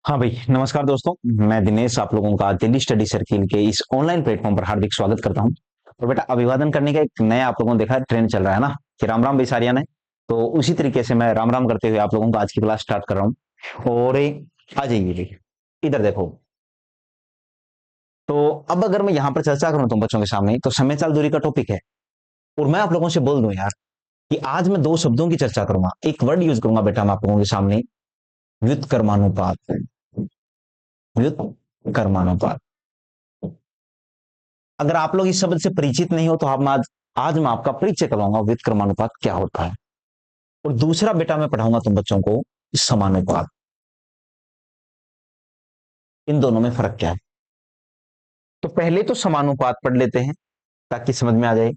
हाँ भाई, नमस्कार दोस्तों। मैं दिनेश आप लोगों का दिल्ली स्टडी सर्किल के इस ऑनलाइन प्लेटफॉर्म पर हार्दिक स्वागत करता हूं। और बेटा, अभिवादन करने का एक नया आप लोगों ने देखा ट्रेंड चल रहा है ना कि राम राम बिसारिया ने। तो उसी तरीके से मैं राम राम करते हुए आप लोगों को आज की क्लास स्टार्ट कर रहा हूँ। और आ जाइए जी, इधर देखो। तो अब अगर मैं यहाँ पर चर्चा करूँ तुम बच्चों के सामने, तो समय चाल दूरी का टॉपिक है। और मैं आप लोगों से बोल दूं यार कि आज मैं दो शब्दों की चर्चा करूंगा, एक वर्ड यूज करूंगा बेटा मैं आप लोगों के सामने, व्युत्क्रमानुपात। व्युत्क्रमानुपात। अगर आप लोग इस शब्द से परिचित नहीं हो तो हम आज मैं आपका परिचय करवाऊंगा व्युत्क्रमानुपात क्या होता है। और दूसरा बेटा मैं पढ़ाऊंगा तुम बच्चों को समानुपात। इन दोनों में फर्क क्या है। तो पहले तो समानुपात पढ़ लेते हैं ताकि समझ में आ जाए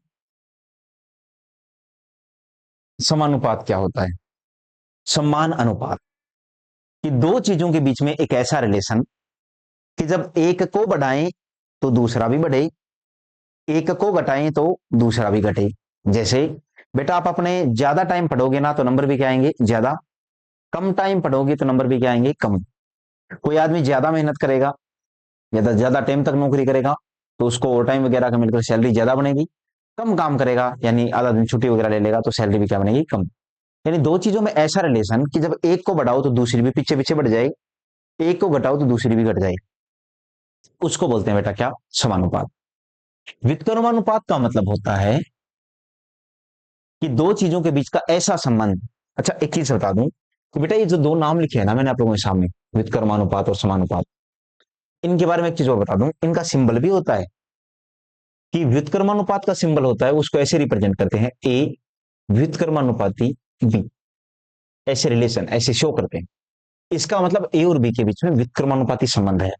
समानुपात क्या होता है। समान अनुपात कि दो चीजों के बीच में एक ऐसा रिलेशन कि जब एक को बढ़ाएं तो दूसरा भी बढ़े, एक को घटाएं तो दूसरा भी घटे। जैसे बेटा, आप अपने ज्यादा टाइम पढ़ोगे ना तो नंबर भी क्या आएंगे ज्यादा, कम टाइम पढ़ोगे तो नंबर भी क्या आएंगे कम। कोई आदमी ज्यादा मेहनत करेगा, ज्यादा ज्यादा टाइम तक नौकरी करेगा तो उसको ओवर टाइम वगैरह का मिलकर सैलरी ज्यादा बनेगी। कम काम करेगा यानी आधा दिन छुट्टी वगैरह ले लेगा तो सैलरी भी क्या बनेगी कम। यानी दो चीजों में ऐसा रिलेशन कि जब एक को बढ़ाओ तो दूसरी भी पीछे पीछे बढ़ जाए, एक को घटाओ तो दूसरी भी घट जाए। उसको बोलते हैं बेटा क्या, समानुपात। व्युत्क्रमानुपात का मतलब होता है कि दो चीजों के बीच का ऐसा संबंध। अच्छा, एक चीज बता दूं कि बेटा ये जो दो नाम लिखे हैं ना मैंने आप लोगों के सामने, व्युत्क्रमानुपात और समानुपात, इनके बारे में एक चीज और बता दूं, इनका सिंबल भी होता है। कि व्युत्क्रमानुपात का सिंबल होता है उसको ऐसे रिप्रेजेंट करते हैं ए व्युत्क्रमानुपाती बी, ऐसे रिलेशन ऐसे शो करते हैं। इसका मतलब ए और बी के बीच में व्युत्क्रमानुपाती संबंध है।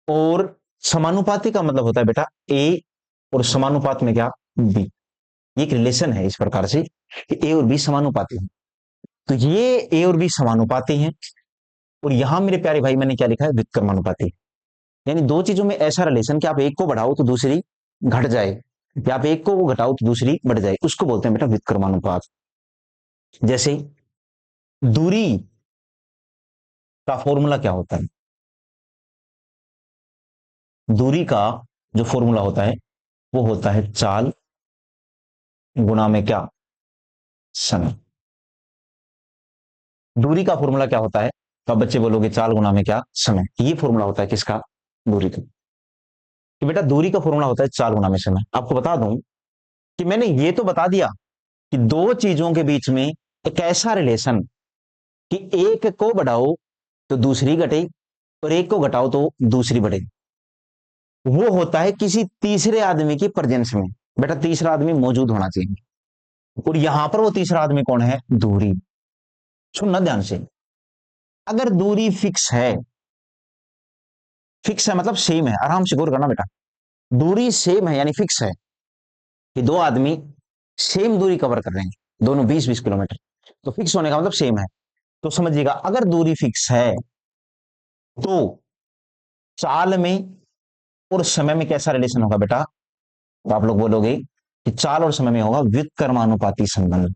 और समानुपाती का मतलब होता है बेटा ए और समानुपात में क्या, बी। एक रिलेशन है इस प्रकार से कि ए और बी समानुपाती हैं। तो ये ए और बी समानुपाती हैं। और यहां मेरे प्यारे भाई मैंने क्या लिखा है, व्युत्क्रमानुपाती। यानी दो चीजों में ऐसा रिलेशन कि आप एक को बढ़ाओ तो दूसरी घट जाए, या आप एक को घटाओ तो दूसरी बढ़ जाए, उसको बोलते हैं बेटा व्युत्क्रमानुपात। जैसे दूरी का फॉर्मूला क्या होता है, दूरी का जो फॉर्मूला होता है वो होता है चाल गुणा में क्या, समय। दूरी का फॉर्मूला क्या होता है, तो अब बच्चे बोलोगे चाल गुणा में क्या, समय। ये फॉर्मूला होता है किसका, दूरी का। कि बेटा दूरी का फॉर्मूला होता है चाल गुणा में समय। आपको बता दूं कि मैंने ये तो बता दिया कि दो चीजों के बीच में एक ऐसा रिलेशन कि एक को बढ़ाओ तो दूसरी घटे और एक को घटाओ तो दूसरी बढ़े, वो होता है किसी तीसरे आदमी की प्रेजेंस में। बेटा तीसरा आदमी मौजूद होना चाहिए। और यहां पर वो तीसरा आदमी कौन है, दूरी। सुनना ध्यान से, अगर दूरी फिक्स है, फिक्स है मतलब सेम है, आराम से गौर करना बेटा, दूरी सेम है यानी फिक्स है कि दो आदमी सेम दूरी कवर कर रहे हैं, दोनों 20-20 किलोमीटर, तो फिक्स होने का मतलब सेम है। तो समझिएगा अगर दूरी फिक्स है तो चाल में और समय में कैसा रिलेशन होगा बेटा, तो आप लोग बोलोगे कि चाल और समय में होगा व्युत्क्रमानुपाती संबंध।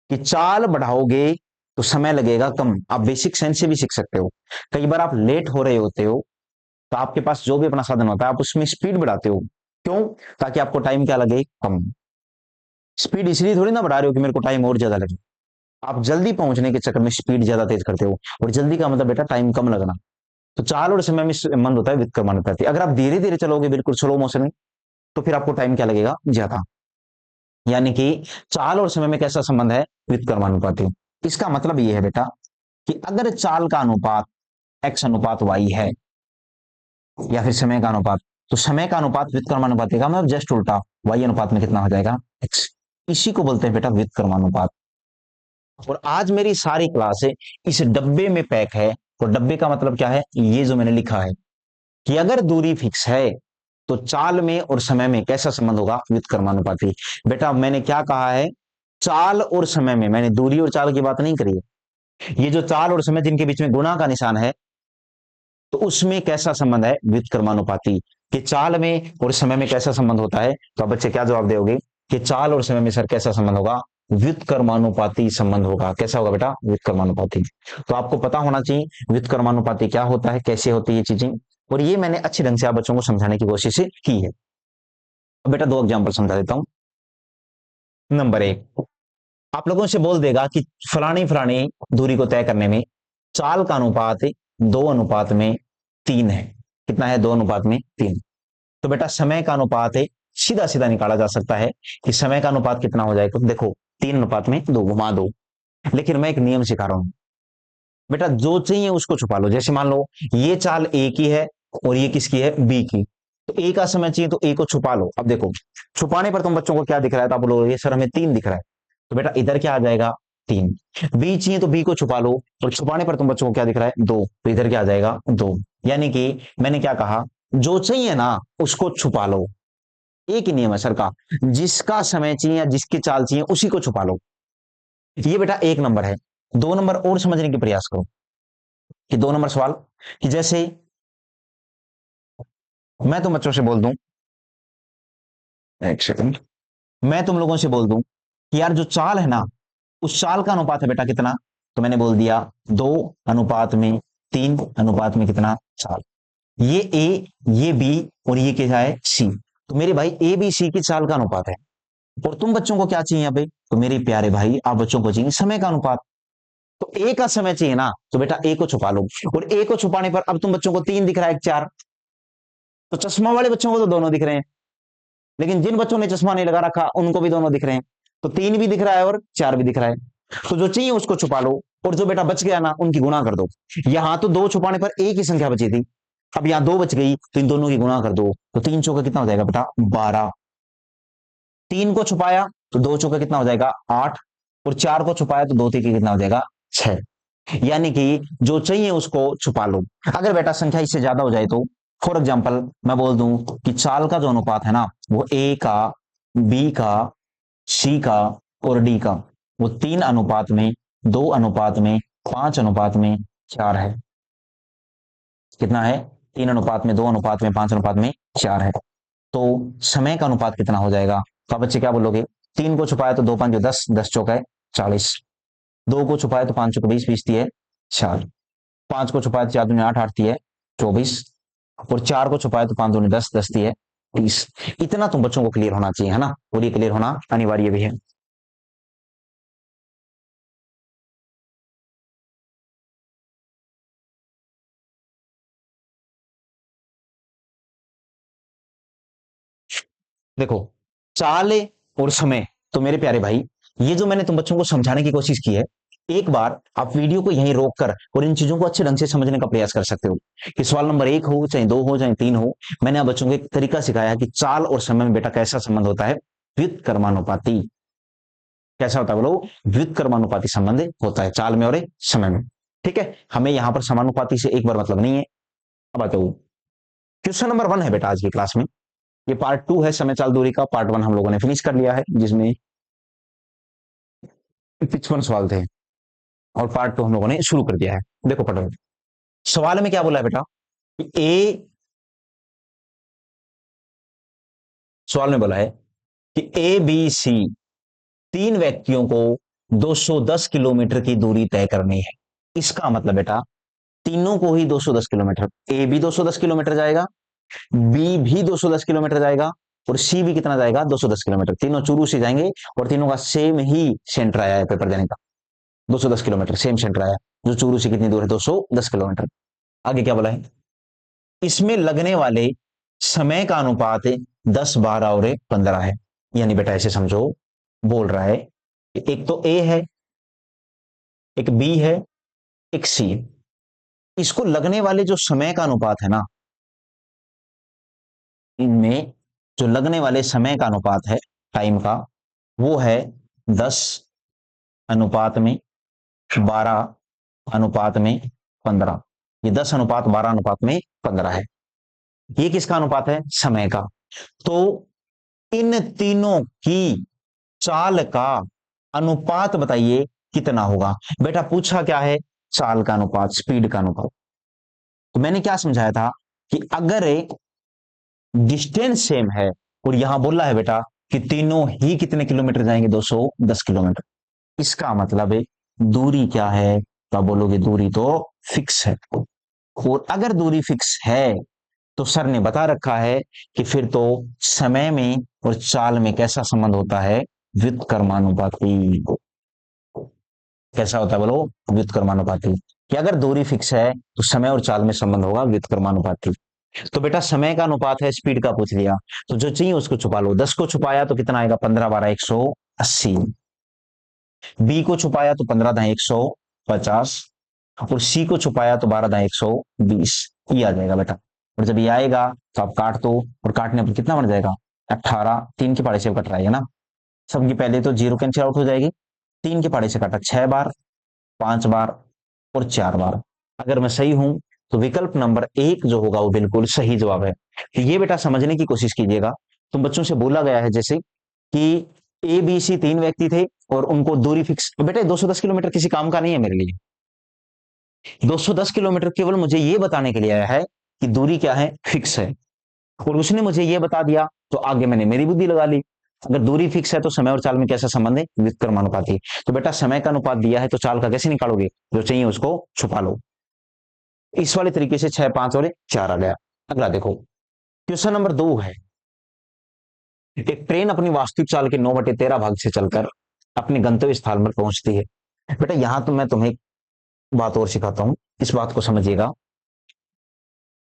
कि चाल बढ़ाओगे तो समय लगेगा कम। आप बेसिक साइंस से भी सीख सकते हो। कई बार आप लेट हो रहे होते हो तो आपके पास जो भी अपना साधन होता है आप उसमें स्पीड बढ़ाते हो, क्यों, ताकि आपको टाइम क्या लगे, कम। स्पीड इसलिए थोड़ी ना बढ़ा रहे हो कि मेरे को टाइम और ज्यादा लगे, आप जल्दी पहुंचने के चक्कर में स्पीड ज्यादा तेज करते हो। और जल्दी का मतलब बेटा टाइम कम लगना। तो चाल और समय में संबंध होता है व्युत्क्रमानुपाती। अगर आप धीरे धीरे चलोगे बिल्कुल स्लो मोशन में तो फिर आपको टाइम क्या लगेगा, ज्यादा। यानी कि चाल और समय में कैसा संबंध है, व्युत्क्रमानुपाती। इसका मतलब यह है बेटा कि अगर चाल का अनुपात एक्स अनुपात वाई है या फिर समय का अनुपात, तो समय का अनुपात व्युत्क्रमानुपाती का मतलब जस्ट उल्टा, वाई अनुपात में कितना हो जाएगा, एक्स। इसी को बोलते हैं बेटा व्युत्क्रमानुपात। और आज मेरी सारी क्लास है इस डब्बे में पैक है। और डब्बे का मतलब क्या है, ये जो मैंने लिखा है कि अगर दूरी फिक्स है तो चाल में और समय में कैसा संबंध होगा, व्युत्क्रमानुपाती। बेटा मैंने क्या कहा है, चाल और समय में, मैंने दूरी और चाल की बात नहीं करी है। ये जो चाल और समय जिनके बीच में गुणा का निशान है, तो उसमें कैसा संबंध है, व्युत्क्रमानुपाती। कि चाल में और समय में कैसा संबंध होता है, तो अब बच्चे क्या जवाब दोगे कि चाल और समय में सर कैसा संबंध होगा, व्युत्क्रमानुपाती संबंध होगा। कैसा होगा बेटा? व्युत्क्रमानुपाती। तो आपको पता होना चाहिए व्युत्क्रमानुपाती क्या होता है, कैसे होती है ये चीजें, और ये मैंने अच्छे ढंग से आप बच्चों को समझाने की कोशिश की है। अब बेटा दो एग्जाम्पल समझा देता हूं। नंबर एक, आप लोगों से बोल देगा कि फलानी फलानी दूरी को तय करने में चाल का अनुपात 2:3 है। कितना है? 2:3। तो बेटा समय का अनुपात है, सीधा सीधा निकाला जा सकता है कि समय का अनुपात कितना हो जाएगा। तो देखो 3:2 घुमा दो, लेकिन मैं एक नियम सिखा रहा हूं बेटा, जो चाहिए उसको छुपा लो। जैसे मान लो ये चाल ए की है और ये किसकी है? बी की। तो ए का समय चाहिए तो ए को छुपा लो। अब देखो छुपाने पर तुम बच्चों को क्या दिख रहा है? तो आप बोलोगे सर हमें 3 दिख रहा है। तो बेटा इधर क्या आ जाएगा? 3। बी चाहिए तो बी को छुपा लो, और छुपाने पर तुम बच्चों को क्या दिख रहा है? 2। तो इधर क्या आ जाएगा? 2। यानी कि मैंने क्या कहा, जो चाहिए ना उसको छुपा लो। एक ही नियम है सर का, जिसका समय चाहिए या जिसकी चाल चाहिए उसी को छुपा लो। ये बेटा एक नंबर है। 2 नंबर और समझने की प्रयास करो कि 2 नंबर सवाल, कि जैसे मैं तुम बच्चों से बोल दूं, एक सेकंड, मैं तुम लोगों से बोल दूं कि यार जो चाल है ना, उस चाल का अनुपात है बेटा कितना? तो मैंने बोल दिया 2:3 कितना? चाल। ये ए, ये बी, और ये क्या है? सी। तो मेरे भाई ए बी सी की चाल का अनुपात है। और तुम बच्चों को क्या चाहिए यहाँ पे? तो मेरे प्यारे भाई आप बच्चों को चाहिए समय का अनुपात। तो ए का समय चाहिए ना, तो बेटा ए को छुपा लो। और ए को छुपाने पर अब तुम बच्चों को 3 दिख रहा है, 4। तो चश्मा वाले बच्चों को तो दोनों दिख रहे हैं, लेकिन जिन बच्चों ने चश्मा नहीं लगा रखा उनको भी दोनों दिख रहे हैं। तो 3 भी दिख रहा है और 4 भी दिख रहा है। तो जो चाहिए उसको छुपा लो, और जो बेटा बच गया ना उनकी गुणा कर दो। यहां तो 2 छुपाने पर एक ही संख्या बची थी, अब यहां 2 बच गई, तो इन दोनों की गुणा कर दो। तो 3 चौका कितना हो जाएगा बेटा? 12। 3 को छुपाया तो 2 चौका कितना हो जाएगा? 8। और 4 को छुपाया तो 2 तीन कितना हो जाएगा? 6। यानी कि जो चाहिए उसको छुपा लो। अगर बेटा संख्या इससे ज्यादा हो जाए तो फॉर एग्जाम्पल मैं बोल दूं कि चाल का जो अनुपात है ना, वो ए का, बी का, सी का और डी का, वो 3:2, 2:5, 5:4 है। कितना है? 3:2, 5:4 है। तो समय का अनुपात कितना हो जाएगा? तो आप बच्चे क्या बोलोगे? 3 को छुपाया तो 2 5 10, 10 चौका है 40। 2 को छुपाया तो 5 चौका 20, 20 है 4। 5 को छुपाया तो 4 दूनी 8, 8 है 24। और 4 को छुपाया तो 5 दूनी 10, 10 है 30। इतना तुम बच्चों को क्लियर होना चाहिए, है ना, और ये क्लियर होना अनिवार्य भी है। देखो चाल और समय, तो मेरे प्यारे भाई ये जो मैंने तुम बच्चों को समझाने की कोशिश की है, एक बार आप वीडियो को यहीं रोक कर और इन चीजों को अच्छे ढंग से समझने का प्रयास कर सकते हो कि सवाल नंबर 1 हो चाहे 2 हो चाहे 3 हो, मैंने आप बच्चों को एक तरीका सिखाया कि चाल और समय में बेटा कैसा संबंध होता है? व्युत्क्रमानुपाती। कैसा होता है बोलो? व्युत्क्रमानुपाती संबंध होता है चाल में और समय में। ठीक है, हमें यहां पर समानुपाती से एक बार मतलब नहीं है। अब आते हो क्वेश्चन नंबर 1 है बेटा आज की क्लास में। ये पार्ट 2 है समय चाल दूरी का। पार्ट 1 हम लोगों ने फिनिश कर लिया है, जिसमें 55 सवाल थे, और पार्ट 2 हम लोगों ने शुरू कर दिया है। देखो पढ़ो, सवाल में क्या बोला है बेटा कि ए, सवाल में बोला है कि ए बी सी 3 व्यक्तियों को 210 किलोमीटर की दूरी तय करनी है। इसका मतलब बेटा तीनों को ही 210 किलोमीटर, ए भी 210 किलोमीटर जाएगा, बी भी 210 किलोमीटर जाएगा, और सी भी कितना जाएगा? 210 किलोमीटर। तीनों चूरू से जाएंगे और तीनों का सेम ही सेंटर आया है पेपर देने का, 210 किलोमीटर सेम सेंटर आया। जो चूरू से कितनी दूर है? 210 किलोमीटर। आगे क्या बोला है? इसमें लगने वाले समय का अनुपात 10, 12 और 15 है। यानी बेटा ऐसे समझो, बोल रहा है एक तो ए है, एक बी है, एक सी है। इसको लगने वाले जो समय का अनुपात है ना, इनमें जो लगने वाले समय का अनुपात है टाइम का, वो है 10:12:15। ये 10:12:15 है। ये किसका अनुपात है? समय का। तो इन तीनों की चाल का अनुपात बताइए कितना होगा। बेटा पूछा क्या है? चाल का अनुपात, स्पीड का अनुपात। तो मैंने क्या समझाया था कि अगर डिस्टेंस सेम है, और यहां बोला है बेटा कि तीनों ही कितने किलोमीटर जाएंगे, 210 किलोमीटर। इसका मतलब है दूरी क्या है, तो आप बोलोगे दूरी तो फिक्स है। और अगर दूरी फिक्स है तो सर ने बता रखा है कि फिर तो समय में और चाल में कैसा संबंध होता है, व्युत्क्रमानुपाती। कैसा होता है बोलो, व्युत्क्रमानुपाती। कि अगर दूरी फिक्स है तो समय और चाल में संबंध होगा व्युत्क्रमानुपाती। तो बेटा समय का अनुपात है, स्पीड का पूछ लिया, तो जो चाहिए उसको छुपा लो। 10 को छुपाया तो कितना आएगा, 15 12 180। बी को छुपाया तो 15 दाएं 150, और सी को छुपाया तो 12 दाएं 120। ये आ जाएगा बेटा। और जब ये आएगा तो आप काट दो, और काटने पर कितना बन जाएगा, 18। 3 के पाड़े से कट रहा है ना, सबकी पहले तो जीरो कैंसिल आउट हो जाएगी। 3 के पाड़े से काटा 6 बार, 5 बार और 4 बार। अगर मैं सही हूं तो विकल्प नंबर 1 जो होगा वो बिल्कुल सही जवाब है। तो ये बेटा समझने की कोशिश कीजिएगा। तुम बच्चों से बोला गया है जैसे कि ए बी सी 3 व्यक्ति थे और उनको दूरी फिक्स, बेटा 210 किलोमीटर किसी काम का नहीं है मेरे लिए। 210 किलोमीटर केवल मुझे ये बताने के लिए आया है कि दूरी क्या है, फिक्स है। और उसने मुझे ये बता दिया तो आगे मैंने मेरी बुद्धि लगा ली। अगर दूरी फिक्स है तो समय और चाल में कैसा संबंध है, व्युत्क्रमानुपाती। तो बेटा समय का अनुपात दिया है तो चाल का कैसे निकालोगे, जो चाहिए उसको छुपा लो। इस वाले तरीके से 6 5 और 4 आ गया। अगला देखो, क्वेश्चन नंबर 2 है, एक ट्रेन अपनी वास्तविक चाल के 9/13 भाग से चलकर अपने गंतव्य स्थान पर पहुंचती है। बेटा यहां तो मैं तुम्हें बात और सिखाता हूं, इस बात को समझिएगा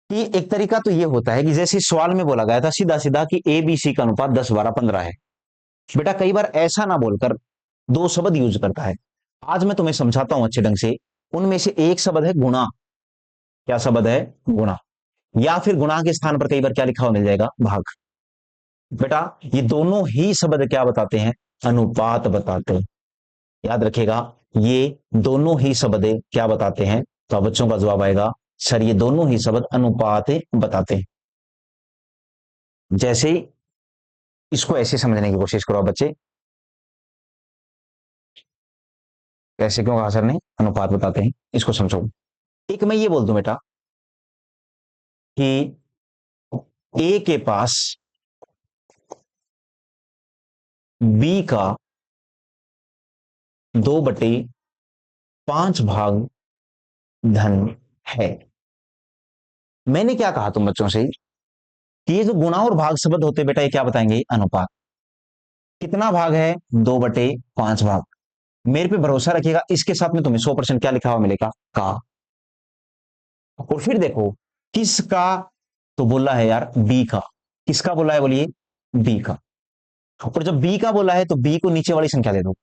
कि एक तरीका तो ये होता है कि जैसे सवाल में बोला गया था सीधा सीधा कि ए बी सी का अनुपात 10 12 15 है। बेटा कई बार ऐसा ना बोलकर दो शब्द यूज करता है। आज मैं तुम्हें समझाता हूं अच्छे ढंग से। उनमें से एक शब्द है गुणा। क्या शब्द है, गुणा। या फिर गुणा के स्थान पर कई बार क्या लिखा हुआ मिल जाएगा, भाग। बेटा ये दोनों ही शब्द क्या बताते हैं, अनुपात बताते हैं। याद रखिएगा, ये दोनों ही शब्द क्या बताते हैं, तो बच्चों का जवाब आएगा सर ये दोनों ही शब्द अनुपात बताते हैं। जैसे इसको ऐसे समझने की कोशिश करो बच्चे। ऐसे क्यों कहा सर ने, अनुपात बताते हैं, इसको समझो। एक मैं ये बोल दूं बेटा कि ए के पास बी का 2/5 भाग धन है। मैंने क्या कहा तुम बच्चों से कि ये जो गुणा और भाग शब्द होते बेटा ये क्या बताएंगे, अनुपात। कितना भाग है, 2/5 भाग। मेरे पे भरोसा रखिएगा, इसके साथ में तुम्हें 100% क्या लिखा हुआ मिलेगा, का। और फिर देखो किसका, तो बोला है यार बी का। किसका बोला है बोलिए, बी का। और जब बी का बोला है तो बी को नीचे वाली संख्या दे दो।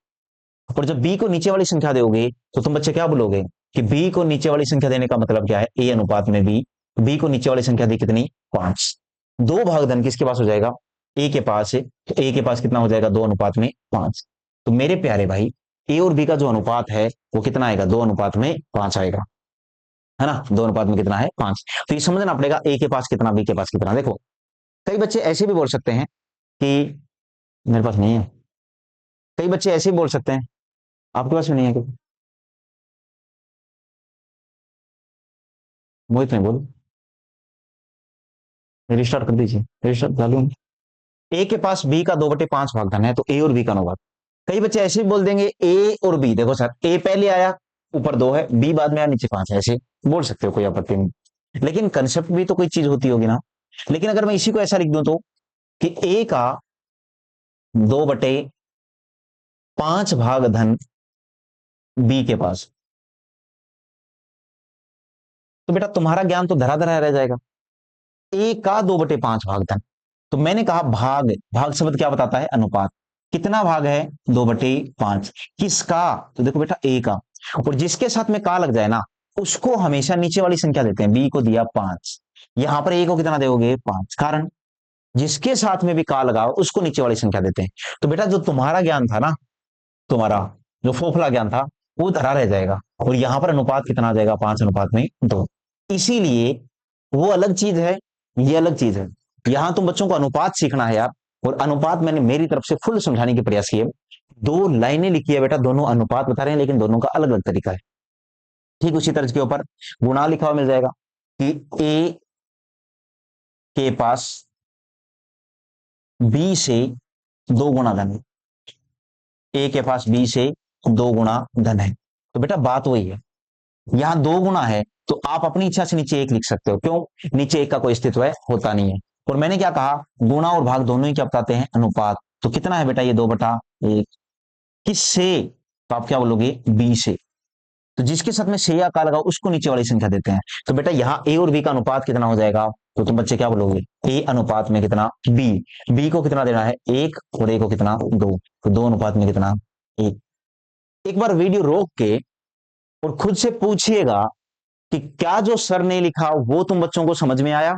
और जब बी को नीचे वाली संख्या दोगे तो तुम बच्चे क्या बोलोगे कि बी को नीचे वाली संख्या देने का मतलब क्या है, ए अनुपात में बी। बी को नीचे वाली संख्या दी कितनी, 5। 2 भाग धन किसके पास हो जाएगा, ए के पास है। तो ए के पास कितना हो जाएगा, 2:5। तो मेरे प्यारे भाई ए और बी का जो अनुपात है वो कितना आएगा, 2:5 आएगा, है ना। 2 अनुपात में कितना है, 5। तो ये समझना पड़ेगा ए के पास कितना, बी के पास कितना। देखो कई बच्चे ऐसे भी बोल सकते हैं कि मेरे पास नहीं है। कई बच्चे ऐसे भी बोल सकते हैं, आपके पास भी नहीं है क्यों, मोहित नहीं बोल, रिस्टार्ट कर दीजिए, रिस्टार्ट चालू। ए के पास बी का 2/5 भाग धन है, तो ए और बी का अनुपात। कई बच्चे ऐसे भी बोल देंगे ए और बी, देखो सर ए पहले आया, ऊपर 2 है, बी बाद में आया, नीचे 5 है, ऐसे बोल सकते हो, कोई आपत्ति नहीं। लेकिन कंसेप्ट भी तो कोई चीज होती होगी ना। लेकिन अगर मैं इसी को ऐसा लिख दूं तो कि ए का 2/5 भाग धन बी के पास, तो बेटा तुम्हारा ज्ञान तो धरा धरा रह जाएगा। ए का 2/5 भाग धन, तो मैंने कहा भाग, भाग शब्द क्या बताता है, अनुपात। कितना भाग है, 2/5। किसका, तो देखो बेटा ए का। और जिसके साथ में का लग जाए ना उसको हमेशा नीचे वाली संख्या देते हैं। बी को दिया 5, यहां पर ए को कितना दोगे, 5। कारण जिसके साथ में भी का लगाओ उसको नीचे वाली संख्या देते हैं। तो बेटा जो तुम्हारा ज्ञान था ना, तुम्हारा जो फोफला ज्ञान था वो धरा रह जाएगा। और यहां पर अनुपात कितना आ जाएगा, 5:2। इसीलिए वो अलग चीज है, ये अलग चीज है। यहां तुम बच्चों को अनुपात सीखना है यार। और अनुपात मैंने मेरी तरफ से फुल समझाने की प्रयास किया। 2 लाइनें लिखी है बेटा, दोनों अनुपात बता रहे हैं लेकिन दोनों का अलग अलग तरीका है। ठीक उसी तरह के ऊपर गुणा लिखा हुआ मिल जाएगा कि ए के पास बी से 2 गुना धन है, ए के पास बी से 2 गुना धन है। तो बेटा बात वही है, यहां 2 गुना है तो आप अपनी इच्छा से नीचे 1 लिख सकते हो, क्यों, नीचे 1 का कोई अस्तित्व है, होता नहीं है। और मैंने क्या कहा, गुणा और भाग दोनों ही क्या बताते हैं, अनुपात। तो कितना है बेटा ये 2/1, किससे, तो आप क्या बोलोगे, बी से। तो जिसके साथ में से या का लगा उसको नीचे वाली संख्या देते हैं। तो बेटा यहाँ ए और बी का अनुपात कितना हो जाएगा, तो तुम बच्चे क्या बोलोगे, ए अनुपात में कितना, बी। बी को कितना देना है, 1, और ए को कितना, 2। तो 2 अनुपात में कितना, 1। एक बार वीडियो रोक के और खुद से पूछिएगा कि क्या जो सर ने लिखा वो तुम बच्चों को समझ में आया,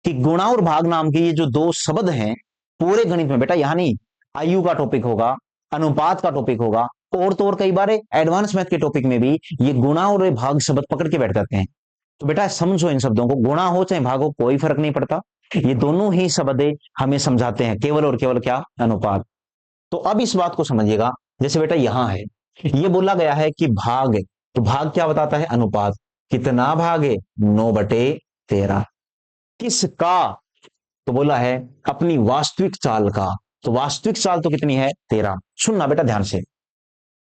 कि गुणा और भाग नाम के ये जो 2 शब्द हैं पूरे गणित में, बेटा यहां नहीं, आयु का टॉपिक होगा, अनुपात का टॉपिक होगा, और तो और कई बार एडवांस मैथ के टॉपिक में भी ये गुणा और भाग शब्द पकड़ के बैठ जाते हैं। तो बेटा समझो इन शब्दों को, गुणा हो चाहे भाग हो कोई फर्क नहीं पड़ता, ये दोनों ही शब्द हमें समझाते हैं केवल और केवल क्या, अनुपात। तो अब इस बात को समझिएगा, जैसे बेटा यहां है, ये बोला गया है कि भाग, तो भाग क्या बताता है, अनुपात। कितना भाग है, 9/13। किसका, तो बोला है अपनी वास्तविक चाल का। तो वास्तविक चाल तो कितनी है, 13। सुनना बेटा ध्यान से,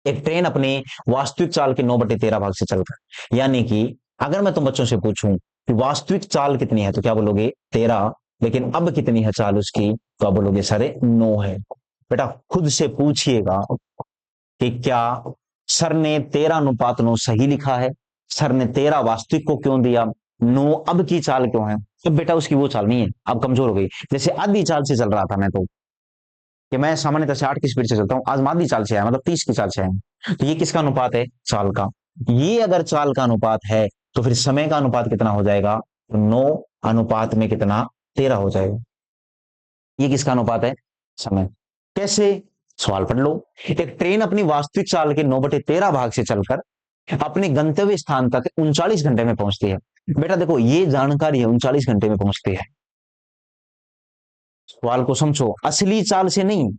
एक ट्रेन अपनी वास्तविक चाल के 9/13 भाग से चलकर, यानी कि अगर मैं तुम बच्चों से पूछूं कि वास्तविक चाल कितनी है, तो क्या बोलोगे, 13। लेकिन अब कितनी है चाल उसकी, तो आप बोलोगे सर 9 है। बेटा खुद से पूछिएगा कि क्या सर ने 13/9 सही लिखा है, सर ने 13 वास्तविक को क्यों दिया, 9 अब की चाल क्यों है। तो बेटा उसकी वो चाल नहीं है, अब कमजोर हो गई। जैसे आधी चाल से चल रहा था मैं, तो कि मैं सामान्यतः से 8 की स्पीड से चलता हूं, आज आधी चाल से आया, मतलब 30 की चाल से आया। तो ये किसका अनुपात है, चाल का। ये अगर चाल का अनुपात है तो फिर समय का अनुपात कितना हो जाएगा, तो 9 अनुपात में कितना, 13 हो जाएगा। ये किसका अनुपात है, समय। कैसे, सवाल पढ़ लो। एक ट्रेन अपनी वास्तविक चाल के 9/13 भाग से चलकर अपने गंतव्य स्थान तक 39 घंटे में पहुंचती है। बेटा देखो ये जानकारी है, 39 घंटे में पहुंचती है। सवाल को समझो, असली चाल से नहीं,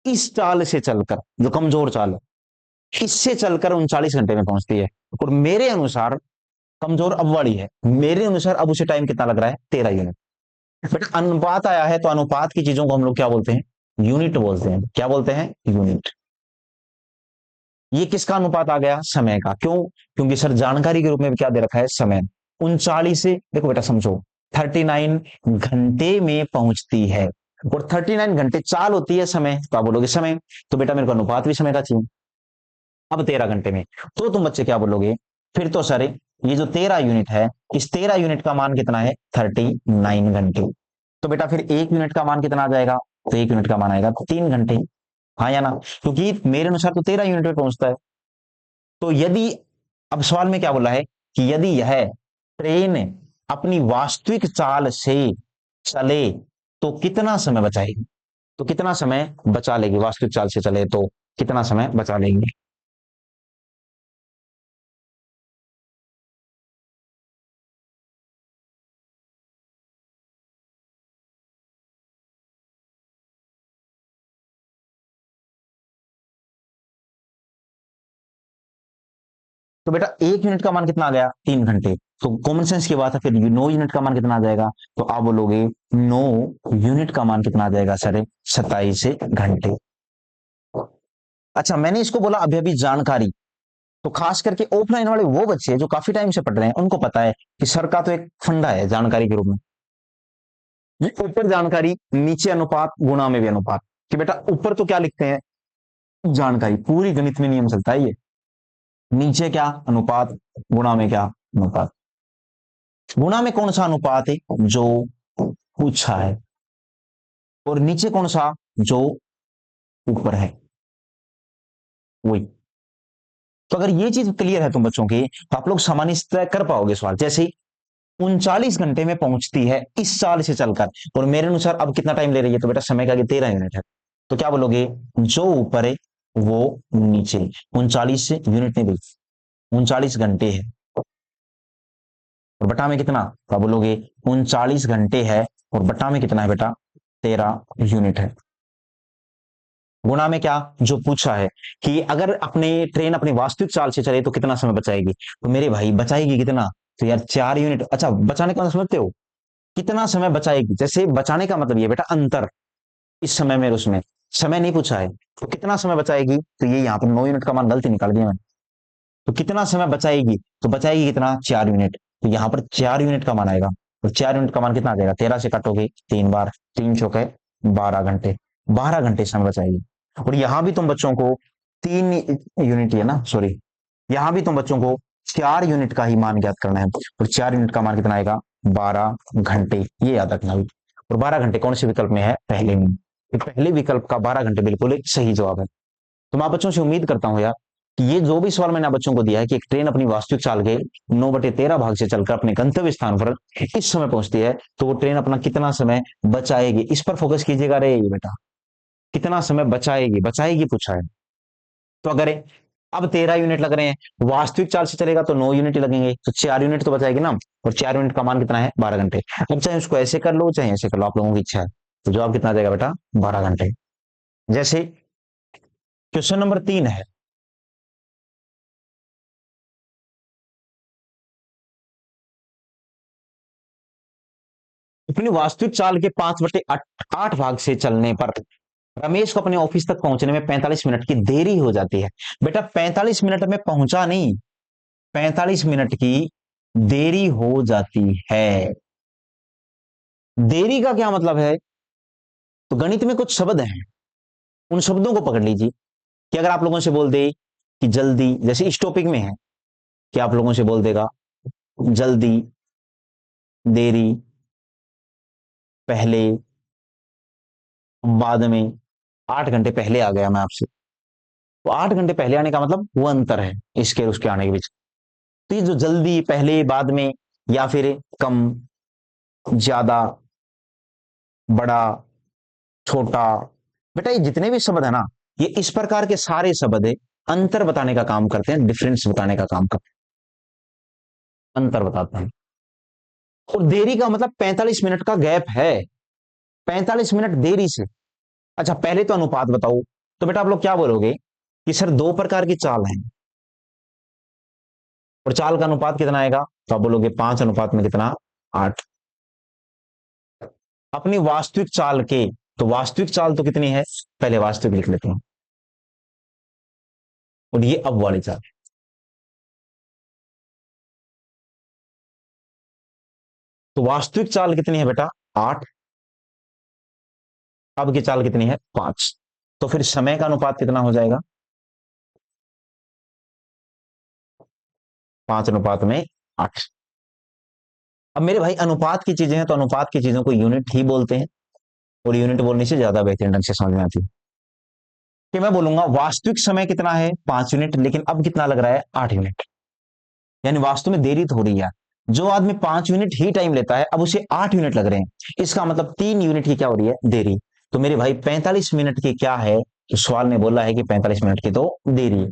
इस चाल से चलकर, जो कमजोर चाल है, इससे चलकर 39 घंटे में पहुंचती है। और मेरे अनुसार कमजोर अब वाली है, मेरे अनुसार अब उसे टाइम कितना लग रहा है, 13 यूनिट। बट अनुपात आया है तो अनुपात की चीजों को हम लोग क्या बोलते हैं, यूनिट बोलते हैं। क्या बोलते हैं, यूनिट। ये किसका अनुपात आ गया, समय का। क्यों, क्योंकि सर जानकारी के रूप में क्या दे रखा है, समय। 39 से, देखो बेटा समझो, 39 घंटे में पहुंचती है, और 39 घंटे चाल होती है समय, तो आप बोलोगे समय। तो बेटा मेरे को अनुपात भी समय का चाहिए, अब 13 घंटे में। तो तुम बच्चे क्या बोलोगे, फिर तो सर ये जो 13 यूनिट है, इस 13 यूनिट का मान कितना है, 39 घंटे। तो बेटा फिर 1 यूनिट का मान कितना आ जाएगा, तो 1 यूनिट का मान आएगा 3 घंटे। हाँ या ना, क्योंकि मेरे अनुसार तो 13 यूनिट पे पहुंचता है। तो यदि, अब सवाल में क्या बोला है कि यदि यह ट्रेन अपनी वास्तविक चाल से चले तो कितना समय बचाएगी, तो कितना समय बचा लेगी, वास्तविक चाल से चले तो कितना समय बचा लेगी। तो बेटा 1 यूनिट का मान कितना आ गया, 3 घंटे। तो कॉमन सेंस की बात है, फिर 9 यूनिट का मान कितना आ जाएगा, तो आप बोलोगे 9 यूनिट का मान कितना आ जाएगा सर, 27 घंटे। अच्छा मैंने इसको बोला अभी अभी जानकारी, तो खास करके ऑफलाइन वाले वो बच्चे जो काफी टाइम से पढ़ रहे हैं उनको पता है कि सर का तो एक फंडा है जानकारी के रूप में, ये ऊपर जानकारी नीचे अनुपात गुणा में भी अनुपात। कि बेटा ऊपर तो क्या लिखते हैं, जानकारी, पूरी गणित में नियम चलता है ये, नीचे क्या अनुपात, गुणा में क्या अनुपात। गुणा में कौन सा अनुपात है, जो पूछा है, और नीचे कौन सा, जो ऊपर है, वही। तो अगर ये चीज क्लियर है तुम बच्चों की, तो आप लोग सामान्य कर पाओगे सवाल। जैसे 39 घंटे में पहुंचती है इस चाल से चलकर, और मेरे अनुसार अब कितना टाइम ले रही है, तो बेटा समय का 13 यूनिट है। तो क्या बोलोगे, जो ऊपर है वो नीचे, 39 यूनिट नहीं दी, 39 घंटे है, और बटा में कितना, तो आप बोलोगे 39 घंटे है, और बटा में कितना है बेटा, 13 यूनिट है। गुणा में क्या, जो पूछा है कि अगर अपने ट्रेन अपनी वास्तविक चाल से चले तो कितना समय बचाएगी, तो मेरे भाई बचाएगी कितना, तो यार 4 यूनिट। अच्छा बचाने का मतलब समझते हो, कितना समय बचाएगी, जैसे बचाने का मतलब ये बेटा अंतर, इस समय में उसमें समय नहीं पूछा है, तो कितना समय बचाएगी, तो ये यहाँ पर 9 यूनिट का मान गलती निकाल दिया मैंने। तो कितना समय बचाएगी, तो बचाएगी कितना, 4 यूनिट, तो यहाँ पर 4 यूनिट का मान आएगा। तो 4 यूनिट का मान कितना आ जाएगा, 13 से काटोगे 3 बार, 3 चौके 12 घंटे, 12 घंटे समय बचाएगी। और यहां भी तुम बच्चों को 3 यूनिट है ना, सॉरी, यहां भी तुम बच्चों को 4 यूनिट का ही मान ज्ञात करना है, और 4 यूनिट का मान कितना आएगा, 12 घंटे, ये याद रखना भी। और 12 घंटे कौन से विकल्प में है, पहले में, तो पहले विकल्प का 12 घंटे बिल्कुल एक सही जवाब है। तो मैं बच्चों से उम्मीद करता हूं यार कि ये जो भी सवाल मैंने बच्चों को दिया है कि एक ट्रेन अपनी वास्तविक चाल के 9/13 भाग से चलकर अपने गंतव्य स्थान पर इस समय पहुंचती है, तो वो ट्रेन अपना कितना समय बचाएगी, इस पर फोकस कीजिएगा रे ये बेटा, कितना समय बचाएगी, बचाएगी पूछा है। तो अगर अब 13 यूनिट लग रहे हैं, वास्तविक चाल से चलेगा तो 9 यूनिट ही लगेंगे, तो 4 यूनिट तो बचाएगी ना, और 4 यूनिट का मान कितना है, 12 घंटे। अब चाहे उसको ऐसे कर लो चाहे ऐसे कर लो, आप लोगों की इच्छा है, तो जवाब कितना आ जाएगा बेटा, 12 घंटे। जैसे क्वेश्चन नंबर 3 है, अपनी वास्तविक चाल के 5/8 भाग से चलने पर रमेश को अपने ऑफिस तक पहुंचने में 45 मिनट की देरी हो जाती है। बेटा 45 मिनट में पहुंचा नहीं, 45 मिनट की देरी हो जाती है। देरी का क्या मतलब है, तो गणित में कुछ शब्द हैं, उन शब्दों को पकड़ लीजिए। कि अगर आप लोगों से बोल दे कि जल्दी, जैसे इस टॉपिक में है कि आप लोगों से बोल देगा जल्दी, देरी, पहले, बाद में, 8 घंटे पहले आ गया मैं आपसे, तो 8 घंटे पहले आने का मतलब वो अंतर है इसके और उसके आने के बीच। तो ये जो जल्दी, पहले, बाद में, या फिर कम, ज्यादा, बड़ा, छोटा, बेटा ये जितने भी शब्द है ना, ये इस प्रकार के सारे शब्द है, अंतर बताने का काम करते हैं, डिफरेंस बताने का काम करते हैं, अंतर बताते हैं। और देरी का मतलब 45 मिनट का गैप है, 45 मिनट देरी से। अच्छा पहले तो अनुपात बताओ, तो बेटा आप लोग क्या बोलोगे कि सर 2 प्रकार की चाल है, और चाल का अनुपात कितना आएगा, तो आप बोलोगे 5 अनुपात में कितना, 8। अपनी वास्तविक चाल के, तो वास्तविक चाल तो कितनी है, पहले वास्तविक लिख लेते हैं, और ये अब वाली चाल, तो वास्तविक चाल कितनी है बेटा, 8, अब की चाल कितनी है, 5। तो फिर समय का अनुपात कितना हो जाएगा, 5:8। अब मेरे भाई अनुपात की चीजें हैं तो अनुपात की चीजों को यूनिट ही बोलते हैं, और यूनिट बोलने से ज्यादा बेहतर ढंग से समझ में आती है। कि मैं बोलूंगा वास्तविक समय कितना है, 5 यूनिट, लेकिन अब कितना लग रहा है, 8 यूनिट, यानी वास्तव में देरी तो हो रही है। जो आदमी 5 यूनिट ही टाइम लेता है, अब उसे 8 यूनिट लग रहे हैं, इसका मतलब 3 यूनिट की क्या हो रही है, देरी। तो मेरे भाई 45 मिनट की क्या है, तो सवाल ने बोला है कि 45 मिनट की तो देरी है।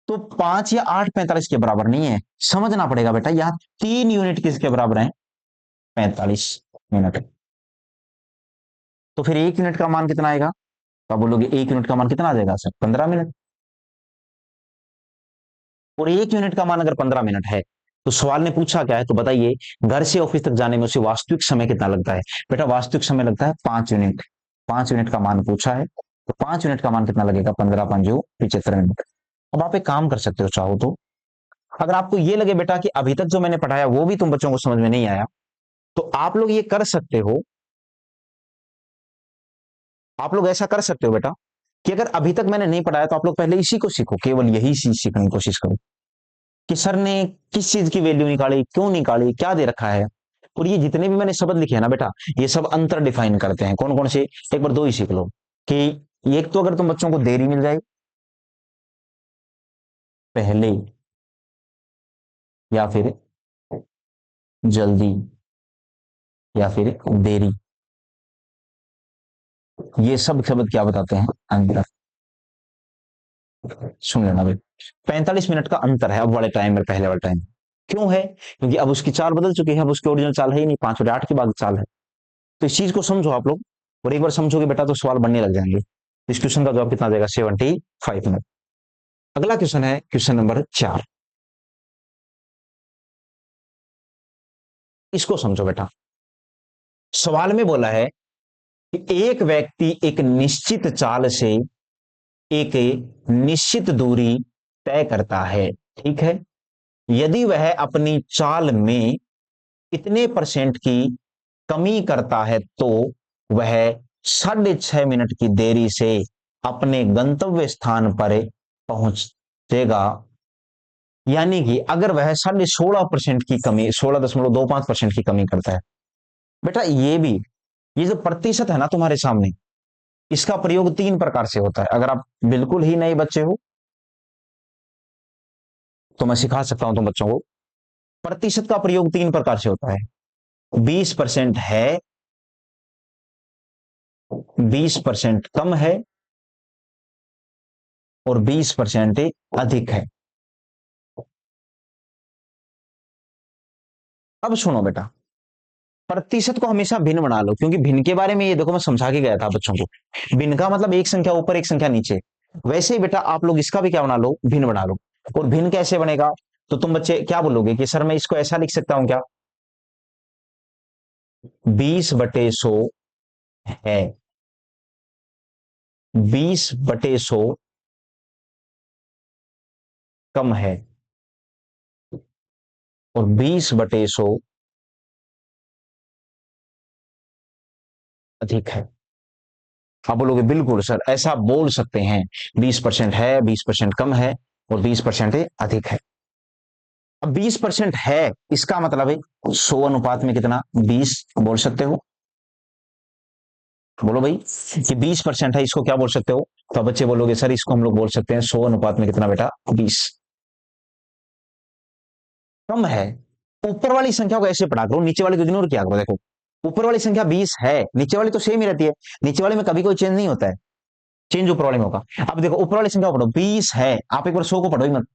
तो 5 या 8 45 के बराबर नहीं है, समझना पड़ेगा बेटा, यहां 3 यूनिट किसके बराबर है, 45 मिनट। तो फिर 1 यूनिट का मान कितना आएगा, तो आप बोलोगे 1 यूनिट का मान कितना आ जाएगा सर, 15 मिनट। और 1 यूनिट का मान अगर 15 मिनट है, तो सवाल ने पूछा क्या है, तो बताइए घर से ऑफिस तक जाने में उसे वास्तविक समय कितना लगता है। बेटा वास्तविक समय लगता है 5 यूनिट, 5 यूनिट का मान पूछा है, तो 5 यूनिट का मान कितना लगेगा, 15×5 = 75 मिनट। अब आप एक काम कर सकते हो चाहो तो, अगर आपको ये लगे बेटा कि अभी तक जो मैंने पढ़ाया वो भी तुम बच्चों को समझ में नहीं आया, तो आप लोग ये कर सकते हो, आप लोग ऐसा कर सकते हो बेटा कि अगर अभी तक मैंने नहीं पढ़ाया तो आप लोग पहले इसी को सीखो, केवल यही चीज सीखने की कोशिश करो कि सर ने किस चीज की वैल्यू निकाली, क्यों निकाली, क्या दे रखा है। और ये जितने भी मैंने शब्द लिखे हैं ना बेटा, ये सब अंतर डिफाइन करते हैं, कौन कौन से, एक बार दो ही सीख लो। कि एक तो अगर तुम बच्चों को देरी मिल जाए, पहले, या फिर जल्दी, या फिर देरी, ये सब शब्द क्या बताते हैं, अंतर। सुन लेना भाई, 45 मिनट का अंतर है अब वाले टाइम में पहले वाले टाइम। क्यों है, क्योंकि अब उसकी चाल बदल चुकी है, अब उसकी ओरिजिनल चाल है ही नहीं, 5/8 के बाद चाल है। तो इस चीज को समझो आप लोग, और एक बार समझोगे बेटा तो सवाल बनने लग जाएंगे। इस क्वेश्चन का जवाब कितना आ जाएगा, 75 मिनट। अगला क्वेश्चन है क्वेश्चन नंबर 4, इसको समझो बेटा। सवाल में बोला है कि एक व्यक्ति एक निश्चित चाल से एक निश्चित दूरी तय करता है, ठीक है। यदि वह अपनी चाल में इतने परसेंट की कमी करता है तो वह 6.5 मिनट की देरी से अपने गंतव्य स्थान पर पहुंचेगा। यानी कि अगर वह 16.5% की कमी, 16.25% की कमी करता है। बेटा ये जो प्रतिशत है ना तुम्हारे सामने, इसका प्रयोग 3 प्रकार से होता है। अगर आप बिल्कुल ही नए बच्चे हो तो मैं सिखा सकता हूं तुम बच्चों को। प्रतिशत का प्रयोग 3 प्रकार से होता है। 20% है, 20% कम है और 20% अधिक है। अब सुनो बेटा, प्रतिशत को हमेशा भिन्न बना लो, क्योंकि भिन्न के बारे में ये देखो मैं समझा के गया था बच्चों को। भिन्न का मतलब एक संख्या ऊपर एक संख्या नीचे। वैसे ही बेटा आप लोग इसका भी क्या बना लो, भिन्न बना लो। और भिन्न कैसे बनेगा, तो तुम बच्चे क्या बोलोगे कि सर मैं इसको ऐसा लिख सकता हूं क्या, 20/100 है, 20/100 कम है और 20/100 अधिक है। आप बोलोगे बिल्कुल सर ऐसा बोल सकते हैं, 20% है, 20% कम है और 20% अधिक है। अब 20% है, इसका मतलब है 100 अनुपात में कितना, 20 बोल सकते हो। बोलो भाई कि 20% है, इसको क्या बोल सकते हो। तो बच्चे बोलोगे सर इसको हम लोग बोल सकते हैं 100 अनुपात में कितना बेटा, 20। कम है, ऊपर वाली संख्या को ऐसे पढ़ा करो, नीचे वाली को इग्नोर किया करो। देखो ऊपर वाली संख्या 20 है, नीचे वाली तो सेम ही रहती है, नीचे वाले में कभी कोई चेंज नहीं होता है, चेंज ऊपर वाले में होगा। अब देखो ऊपर वाली संख्या को पढ़ो, 20 है, आप एक बार 100 को पढ़ो ही मत।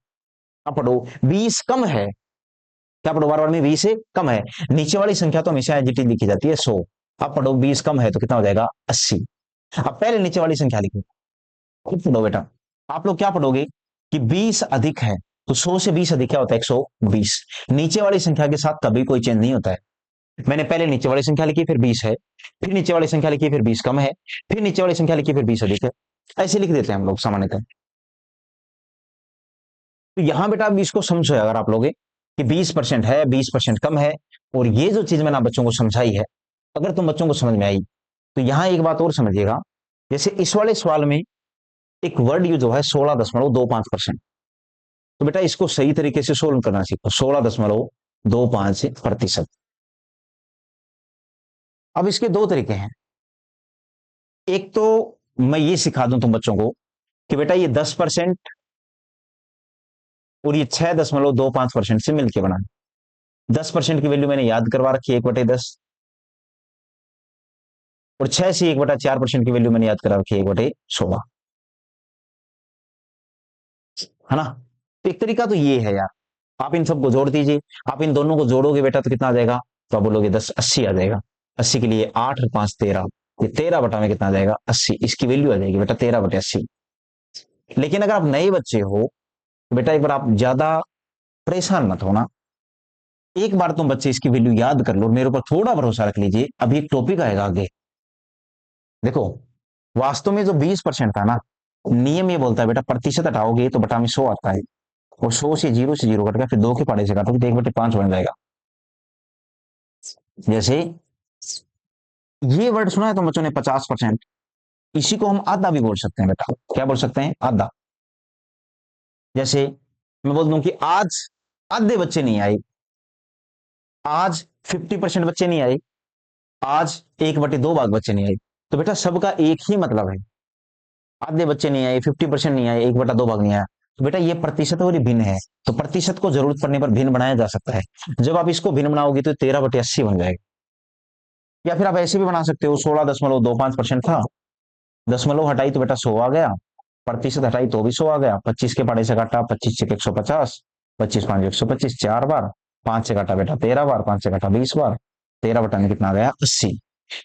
अब पढ़ो 20 कम है, क्या पढ़ो बार बार में, 20 से कम है। नीचे वाली संख्या तो हमेशा एजिटिव लिखी जाती है 100। अब पढ़ो 20 कम है तो कितना हो जाएगा, 80। अब पहले नीचे वाली संख्या लिखो, खुद पढ़ो बेटा। आप लोग क्या पढ़ोगे कि 20 अधिक है, तो 100 से 20 अधिक क्या होता है, 120। नीचे वाली संख्या के साथ कभी कोई चेंज नहीं होता है। मैंने पहले नीचे वाली संख्या लिखी फिर 20 है, फिर नीचे वाली संख्या लिखी फिर 20 कम है, फिर नीचे वाली संख्या लिखी फिर 20 अधिक है। ऐसे लिख देते हैं हम लोग सामान्यतः। तो यहां बेटा अब इसको समझो, अगर आप लोगे कि 20% है, 20% कम है, और ये जो चीज मैंने आप बच्चों को समझाई है, अगर तुम बच्चों को समझ में आई तो यहां एक बात और समझिएगा। जैसे इस वाले सवाल में एक वर्ड यूज हुआ है 16.25%। तो बेटा इसको सही तरीके से सोल्व करना सीखो, 16.25%। अब इसके दो तरीके हैं। एक तो मैं ये सिखा दूं तुम बच्चों को कि बेटा ये 10% और ये 6.25% से मिलकर बना। 10% की वैल्यू मैंने याद करवा रखी है, 1/10। और 6 से 1/4% की वैल्यू मैंने याद करा रखी है, 1/16। है ना। तो एक तरीका तो ये है यार, आप इन सबको जोड़ दीजिए। आप इन दोनों को जोड़ोगे बेटा तो कितना आ जाएगा, तो आप बोलोगे 10, 80 आ जाएगा। 80 के लिए 8 और 5 13, ये 13 बटा में कितना आ जाएगा, 80। इसकी वैल्यू आ जाएगी बेटा 13/80। लेकिन अगर आप नए बच्चे हो तो बेटा एक बार आप ज्यादा परेशान मत होना। एक बार तुम बच्चे इसकी वैल्यू याद कर लो, मेरे ऊपर थोड़ा भरोसा रख लीजिए। अभी एक टॉपिक आएगा आगे, देखो वास्तव में जो 20% था ना, नियम ये बोलता है बेटा प्रतिशत हटाओगे तो बटा में 100 आता है, और 100 से 0 कट गया, फिर 2 के पहाड़े से काटोगे तो 1/5 बन जाएगा। जैसे ये वर्ड सुना है तुम बच्चों ने, 50%। इसी को हम आधा भी बोल सकते हैं बेटा, क्या बोल सकते हैं, आधा। जैसे मैं बोल दूं कि आज आधे बच्चे नहीं आए, आज 50% बच्चे नहीं आए, आज 1/2 भाग बच्चे नहीं आए। तो बेटा सबका एक ही मतलब है, आधे बच्चे नहीं आए, 50% नहीं आए, 1/2 भाग नहीं आया। तो बेटा ये प्रतिशत और ये भिन्न है, तो प्रतिशत को जरूरत पड़ने पर भिन्न बनाया जा सकता है। जब आप इसको भिन्न बनाओगे तो 13/80 बन जाएगा। या फिर आप ऐसे भी बना सकते हो, 16.25% था, दशमलव हटाई तो बेटा 100 आ गया, प्रतिशत हटाई तो भी 100 आ गया। 25 के पहाड़े से काटा, 25 से 150, 25 5 125, 4 बार। 5 से काटा बेटा 13 बार, 5 से काटा 20 बार, 13 बटा में कितना आ गया, 80।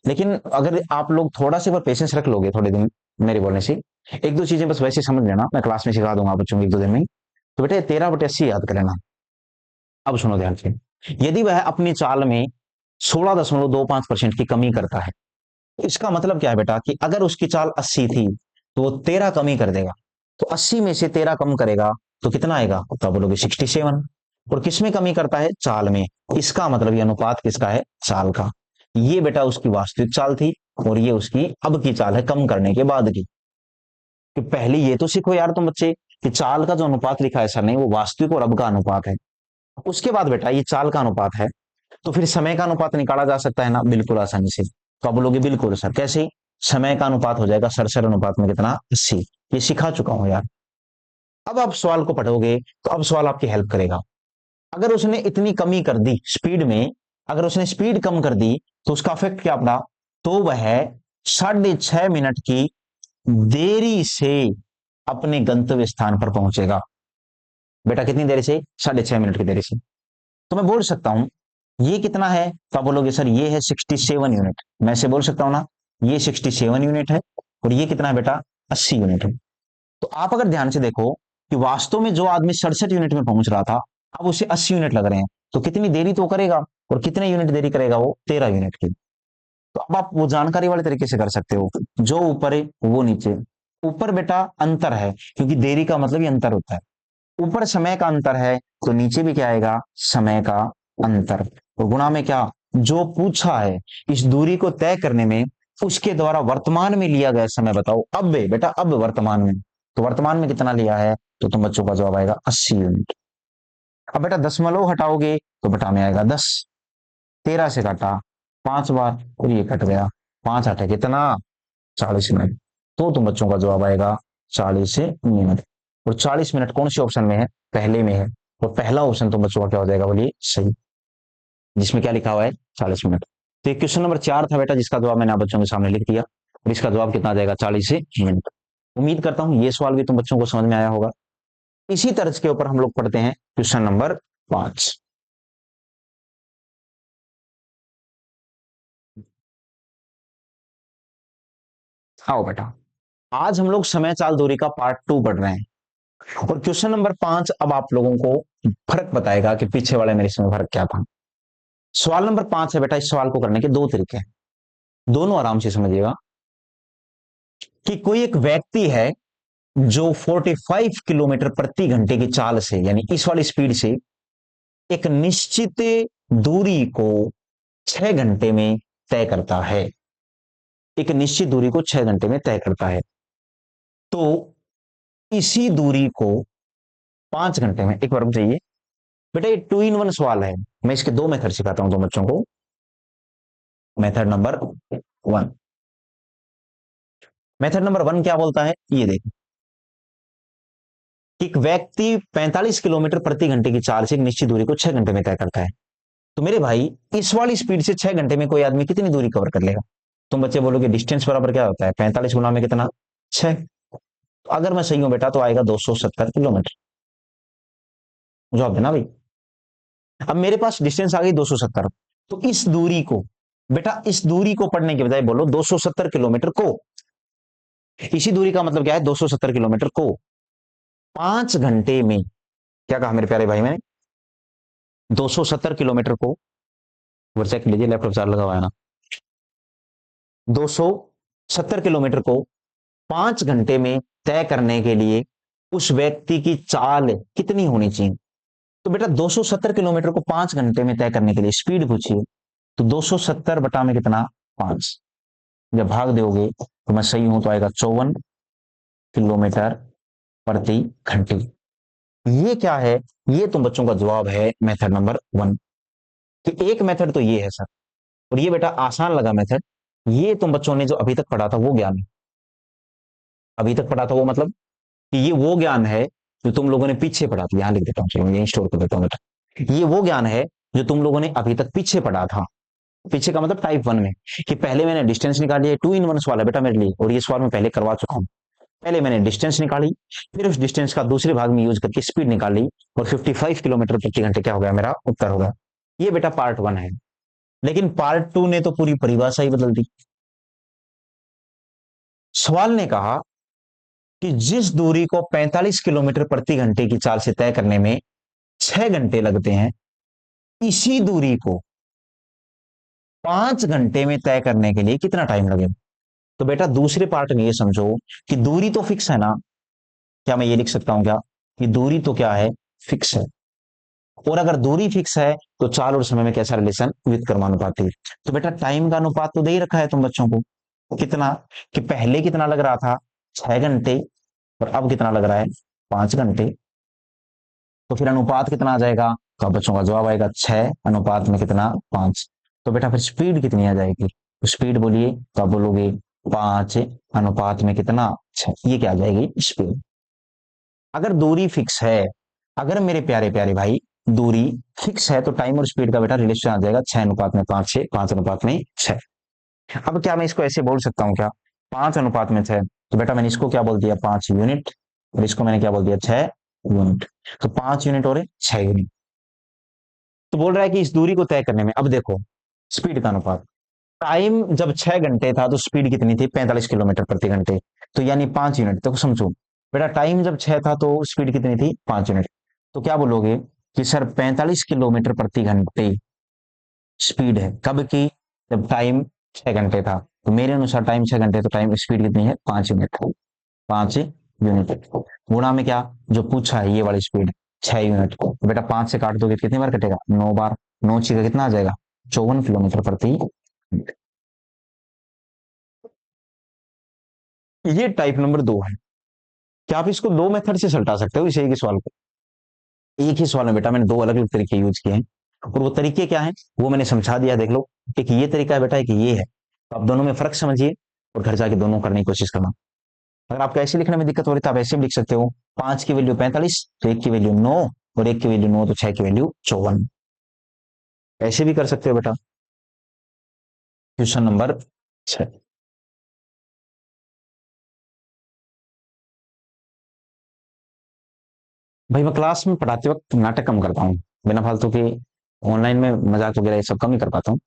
लेकिन अगर आप लोग थोड़ा सा पेशेंस रख लोगे थोड़े दिन मेरे बोलने से, एक दो चीजें बस वैसे समझ लेना, मैं क्लास में सिखा दूंगा बच्चों को 1-2 दिन में, तो बेटा 13/80 याद कर लेना। अब सुनो ध्यान से, यदि वह अपनी चाल में 16.25% की कमी करता है। इसका मतलब क्या है बेटा कि अगर उसकी चाल 80 थी तो वो 13 कम ही कर देगा। तो 80 में से 13 कम करेगा तो कितना आएगा, तो बोलोगे 67। और किसमें कमी करता है, चाल में। इसका मतलब ये अनुपात किसका है, चाल का। ये बेटा उसकी वास्तविक चाल थी और ये उसकी अब की चाल है, कम करने के बाद की। कि पहले ये तो सीखो यार तुम बच्चे कि चाल का जो अनुपात लिखा है सर ने वो वास्तविक और अब का अनुपात है। उसके बाद बेटा ये चाल का अनुपात है तो फिर समय का अनुपात निकाला जा सकता है ना, बिल्कुल आसानी से। तो आप बोलोगे बिल्कुल सर, कैसे, समय का अनुपात हो जाएगा सर अनुपात में कितना, 80। ये सिखा चुका हूं यार। अब आप सवाल को पढ़ोगे तो अब सवाल आपकी हेल्प करेगा। अगर उसने इतनी कमी कर दी स्पीड में, अगर उसने स्पीड कम कर दी तो उसका इफेक्ट क्या पड़ा, तो वह 6.5 मिनट की देरी से अपने गंतव्य स्थान पर पहुंचेगा। बेटा कितनी देरी से, 6.5 मिनट की देरी से। तो मैं बोल सकता हूं ये कितना है, तो आप बोलोगे सर ये है 67 यूनिट। मैं से बोल सकता हूं ना, ये 67 यूनिट है और ये कितना है बेटा, 80 यूनिट है। तो आप अगर ध्यान से देखो कि वास्तव में जो आदमी 67 यूनिट में पहुंच रहा था अब उसे 80 यूनिट लग रहे हैं, तो कितनी देरी तो करेगा, और कितने यूनिट देरी करेगा वो, 13 यूनिट की। तो अब आप वो जानकारी वाले तरीके से कर सकते हो, जो ऊपर है वो नीचे। ऊपर बेटा अंतर है क्योंकि देरी का मतलब ही अंतर होता है। ऊपर समय का अंतर है तो नीचे भी क्या आएगा, समय का अंतर। तो गुणा में क्या, जो पूछा है इस दूरी को तय करने में उसके द्वारा वर्तमान में लिया गया समय बताओ। अब बेटा अब वर्तमान में, तो वर्तमान में कितना लिया है, तो तुम बच्चों का जवाब आएगा 80 यूनिट। अब बेटा दशमलव हटाओगे तो बेटा में आएगा 10। 13 से काटा 5 बार और ये कट गया, 5 हटे कितना, 40 मिनट। तो तुम बच्चों का जवाब आएगा 40 मिनट। और 40 मिनट कौन सी ऑप्शन में है, पहले में है। और पहला ऑप्शन तुम बच्चों का क्या हो जाएगा, बोलिए सही, जिसमें क्या लिखा हुआ है 40 मिनट। तो क्वेश्चन नंबर 4 था बेटा जिसका जवाब मैंने आप बच्चों के सामने लिख दिया, और इसका जवाब कितना आ जाएगा, 40 मिनट। उम्मीद करता हूं ये सवाल भी तुम बच्चों को समझ में आया होगा। इसी तर्ज के ऊपर हम लोग पढ़ते हैं क्वेश्चन नंबर 5। आओ बेटा, आज हम लोग समय चाल दूरी का पार्ट 2 पढ़ रहे हैं। और क्वेश्चन नंबर 5 अब आप लोगों को फर्क बताएगा कि पीछे वाले मेरे इसमें फर्क क्या था। सवाल नंबर 5 है बेटा, इस सवाल को करने के दो तरीके हैं, दोनों आराम से समझिएगा। कि कोई एक व्यक्ति है जो 45 किलोमीटर प्रति घंटे की चाल से, यानी इस वाली स्पीड से एक निश्चित दूरी को 6 घंटे में तय करता है, एक निश्चित दूरी को 6 घंटे में तय करता है। तो इसी दूरी को 5 घंटे में, एक बार रुक जाइए बेटा, ये 2 in 1 सवाल है। मैं इसके दो मेथड सिखाता हूं दो बच्चों को। मेथड नंबर 1, मेथड नंबर 1 क्या बोलता है, ये देखो। एक व्यक्ति 45 किलोमीटर प्रति घंटे की चाल से एक निश्चित दूरी को 6 घंटे में तय करता है। तो मेरे भाई इस वाली स्पीड से 6 घंटे में कोई आदमी कितनी दूरी कवर कर लेगा। तुम बच्चे बोलोगे डिस्टेंस बराबर क्या होता है, 45 गुना में कितना, 6। तो अगर मैं सही हूं बेटा तो आएगा 270 किलोमीटर। जवाब देना भाई। अब मेरे पास डिस्टेंस आ गई 270, तो इस दूरी को बेटा, इस दूरी को पढ़ने के बजाय बोलो 270 किलोमीटर को। इसी दूरी का मतलब क्या है, 270 किलोमीटर को 5 घंटे में, क्या कहा मेरे प्यारे भाई मैंने, 270 किलोमीटर को, वर्षा चेक लीजिए लैपटॉप चार्ज लगा हुआ है ना, 270 किलोमीटर को 5 घंटे में तय करने के लिए उस व्यक्ति की चाल कितनी होनी चाहिए। तो बेटा 270 किलोमीटर को 5 घंटे में तय करने के लिए स्पीड पूछिए, तो 270 बटा में कितना, 5। जब भाग दोगे तो मैं सही हूं तो आएगा 54 किलोमीटर प्रति घंटे। ये क्या है, ये तुम बच्चों का जवाब है मेथड नंबर 1। तो एक मेथड तो ये है सर, और ये बेटा आसान लगा मेथड। ये तुम बच्चों ने जो अभी तक पढ़ा था वो ज्ञान है, अभी तक पढ़ा था वो मतलब कि ये वो ज्ञान है जो तुम लोगों ने पीछे पढ़ा था। यहां लिख देता हूं, यहीं स्टोर कर देता हूं बेटा। ये वो ज्ञान है जो तुम लोगों ने अभी तक पीछे पढ़ा था। पीछे का मतलब टाइप 1 में, कि पहले मैंने डिस्टेंस निकाली है, 2 in 1 सवाल है बेटा मेरे लिए, और ये सवाल मैं पहले करवा चुका हूं। पहले मैंने डिस्टेंस निकाली, फिर उस डिस्टेंस का दूसरे भाग में यूज करके स्पीड निकाली, और 55 किलोमीटर प्रति घंटे क्या हो गया, मेरा उत्तर होगा। ये बेटा पार्ट 1 है। लेकिन पार्ट 2 ने तो पूरी परिभाषा ही बदल दी। सवाल ने कहा कि जिस दूरी को 45 किलोमीटर प्रति घंटे की चाल से तय करने में 6 घंटे लगते हैं, इसी दूरी को 5 घंटे में तय करने के लिए कितना टाइम लगेगा। तो बेटा दूसरे पार्ट में ये समझो कि दूरी तो फिक्स है ना, क्या मैं ये लिख सकता हूं क्या कि दूरी तो क्या है, फिक्स है। और अगर दूरी फिक्स है तो चाल और समय में कैसा रिलेशन, व्युत्क्रमानुपाती। तो बेटा टाइम का अनुपात तो दे ही रखा है तुम बच्चों को, कितना, कि पहले कितना लग रहा था 6 घंटे, और अब कितना लग रहा है 5 घंटे। तो फिर अनुपात कितना आ जाएगा, तो बच्चों का जवाब आएगा 6 अनुपात में कितना, 5। तो बेटा फिर स्पीड कितनी आ जाएगी, तो स्पीड बोलिए, तो आप बोलोगे 5 अनुपात में कितना, 6, ये क्या आ जाएगी स्पीड। अगर दूरी फिक्स है, अगर मेरे प्यारे प्यारे भाई दूरी फिक्स है, तो टाइम और स्पीड का बेटा रिलेशन आ जाएगा 6 अनुपात में 5, 6, 5 अनुपात में 6। अब क्या मैं इसको ऐसे बोल सकता हूँ क्या, 5 अनुपात में 6, तो बेटा मैंने इसको क्या बोल दिया 5 यूनिट, और इसको मैंने क्या बोल दिया 6 यूनिट। तो 5 यूनिट और 6 यूनिट। तो बोल रहा है कि इस दूरी को तय करने में, अब देखो स्पीड का अनुपात, टाइम जब 6 घंटे था तो स्पीड कितनी थी 45 किलोमीटर प्रति घंटे, तो यानी 5 यूनिट। तो समझो बेटा टाइम जब 6 था तो स्पीड कितनी थी 5 यूनिट। तो क्या बोलोगे कि सर 45 किलोमीटर प्रति घंटे स्पीड है कब की, जब टाइम 6 घंटे था। तो मेरे अनुसार टाइम 6 घंटे, तो टाइम स्पीड कितनी है 5 यूनिट, 5 यूनिट गुणा में क्या, जो पूछा है ये वाली स्पीड 6 यूनिट। तो बेटा 5 से काट दोगे कितनी बार कटेगा, 9 बार, 9 6 कितना आ जाएगा 54 किलोमीटर प्रति। ये टाइप नंबर 2 है। क्या आप इसको दो मेथड से सलटा सकते हो इसे एक ही सवाल को। एक ही सवाल में बेटा मैंने दो अलग अलग तरीके यूज किए हैं, और वो तरीके क्या है वो मैंने समझा दिया, देख लो। एक ये तरीका है बेटा, एक ये है, तो आप दोनों में फर्क समझिए और घर जाके दोनों करने की कोशिश करना। अगर आपको ऐसे लिखने में दिक्कत हो रही है तो आप ऐसे भी लिख सकते हो, 5 की वैल्यू 45, तो 1 की वैल्यू 9, और 1 की वैल्यू 9, तो 6 की वैल्यू 54। ऐसे भी कर सकते हो बेटा। Question number 6। भाई मैं क्लास में पढ़ाते वक्त नाटक कम करता हूँ, बिना फालतू के ऑनलाइन में मजाक वगैरह ये सब कम ही कर पाता हूँ।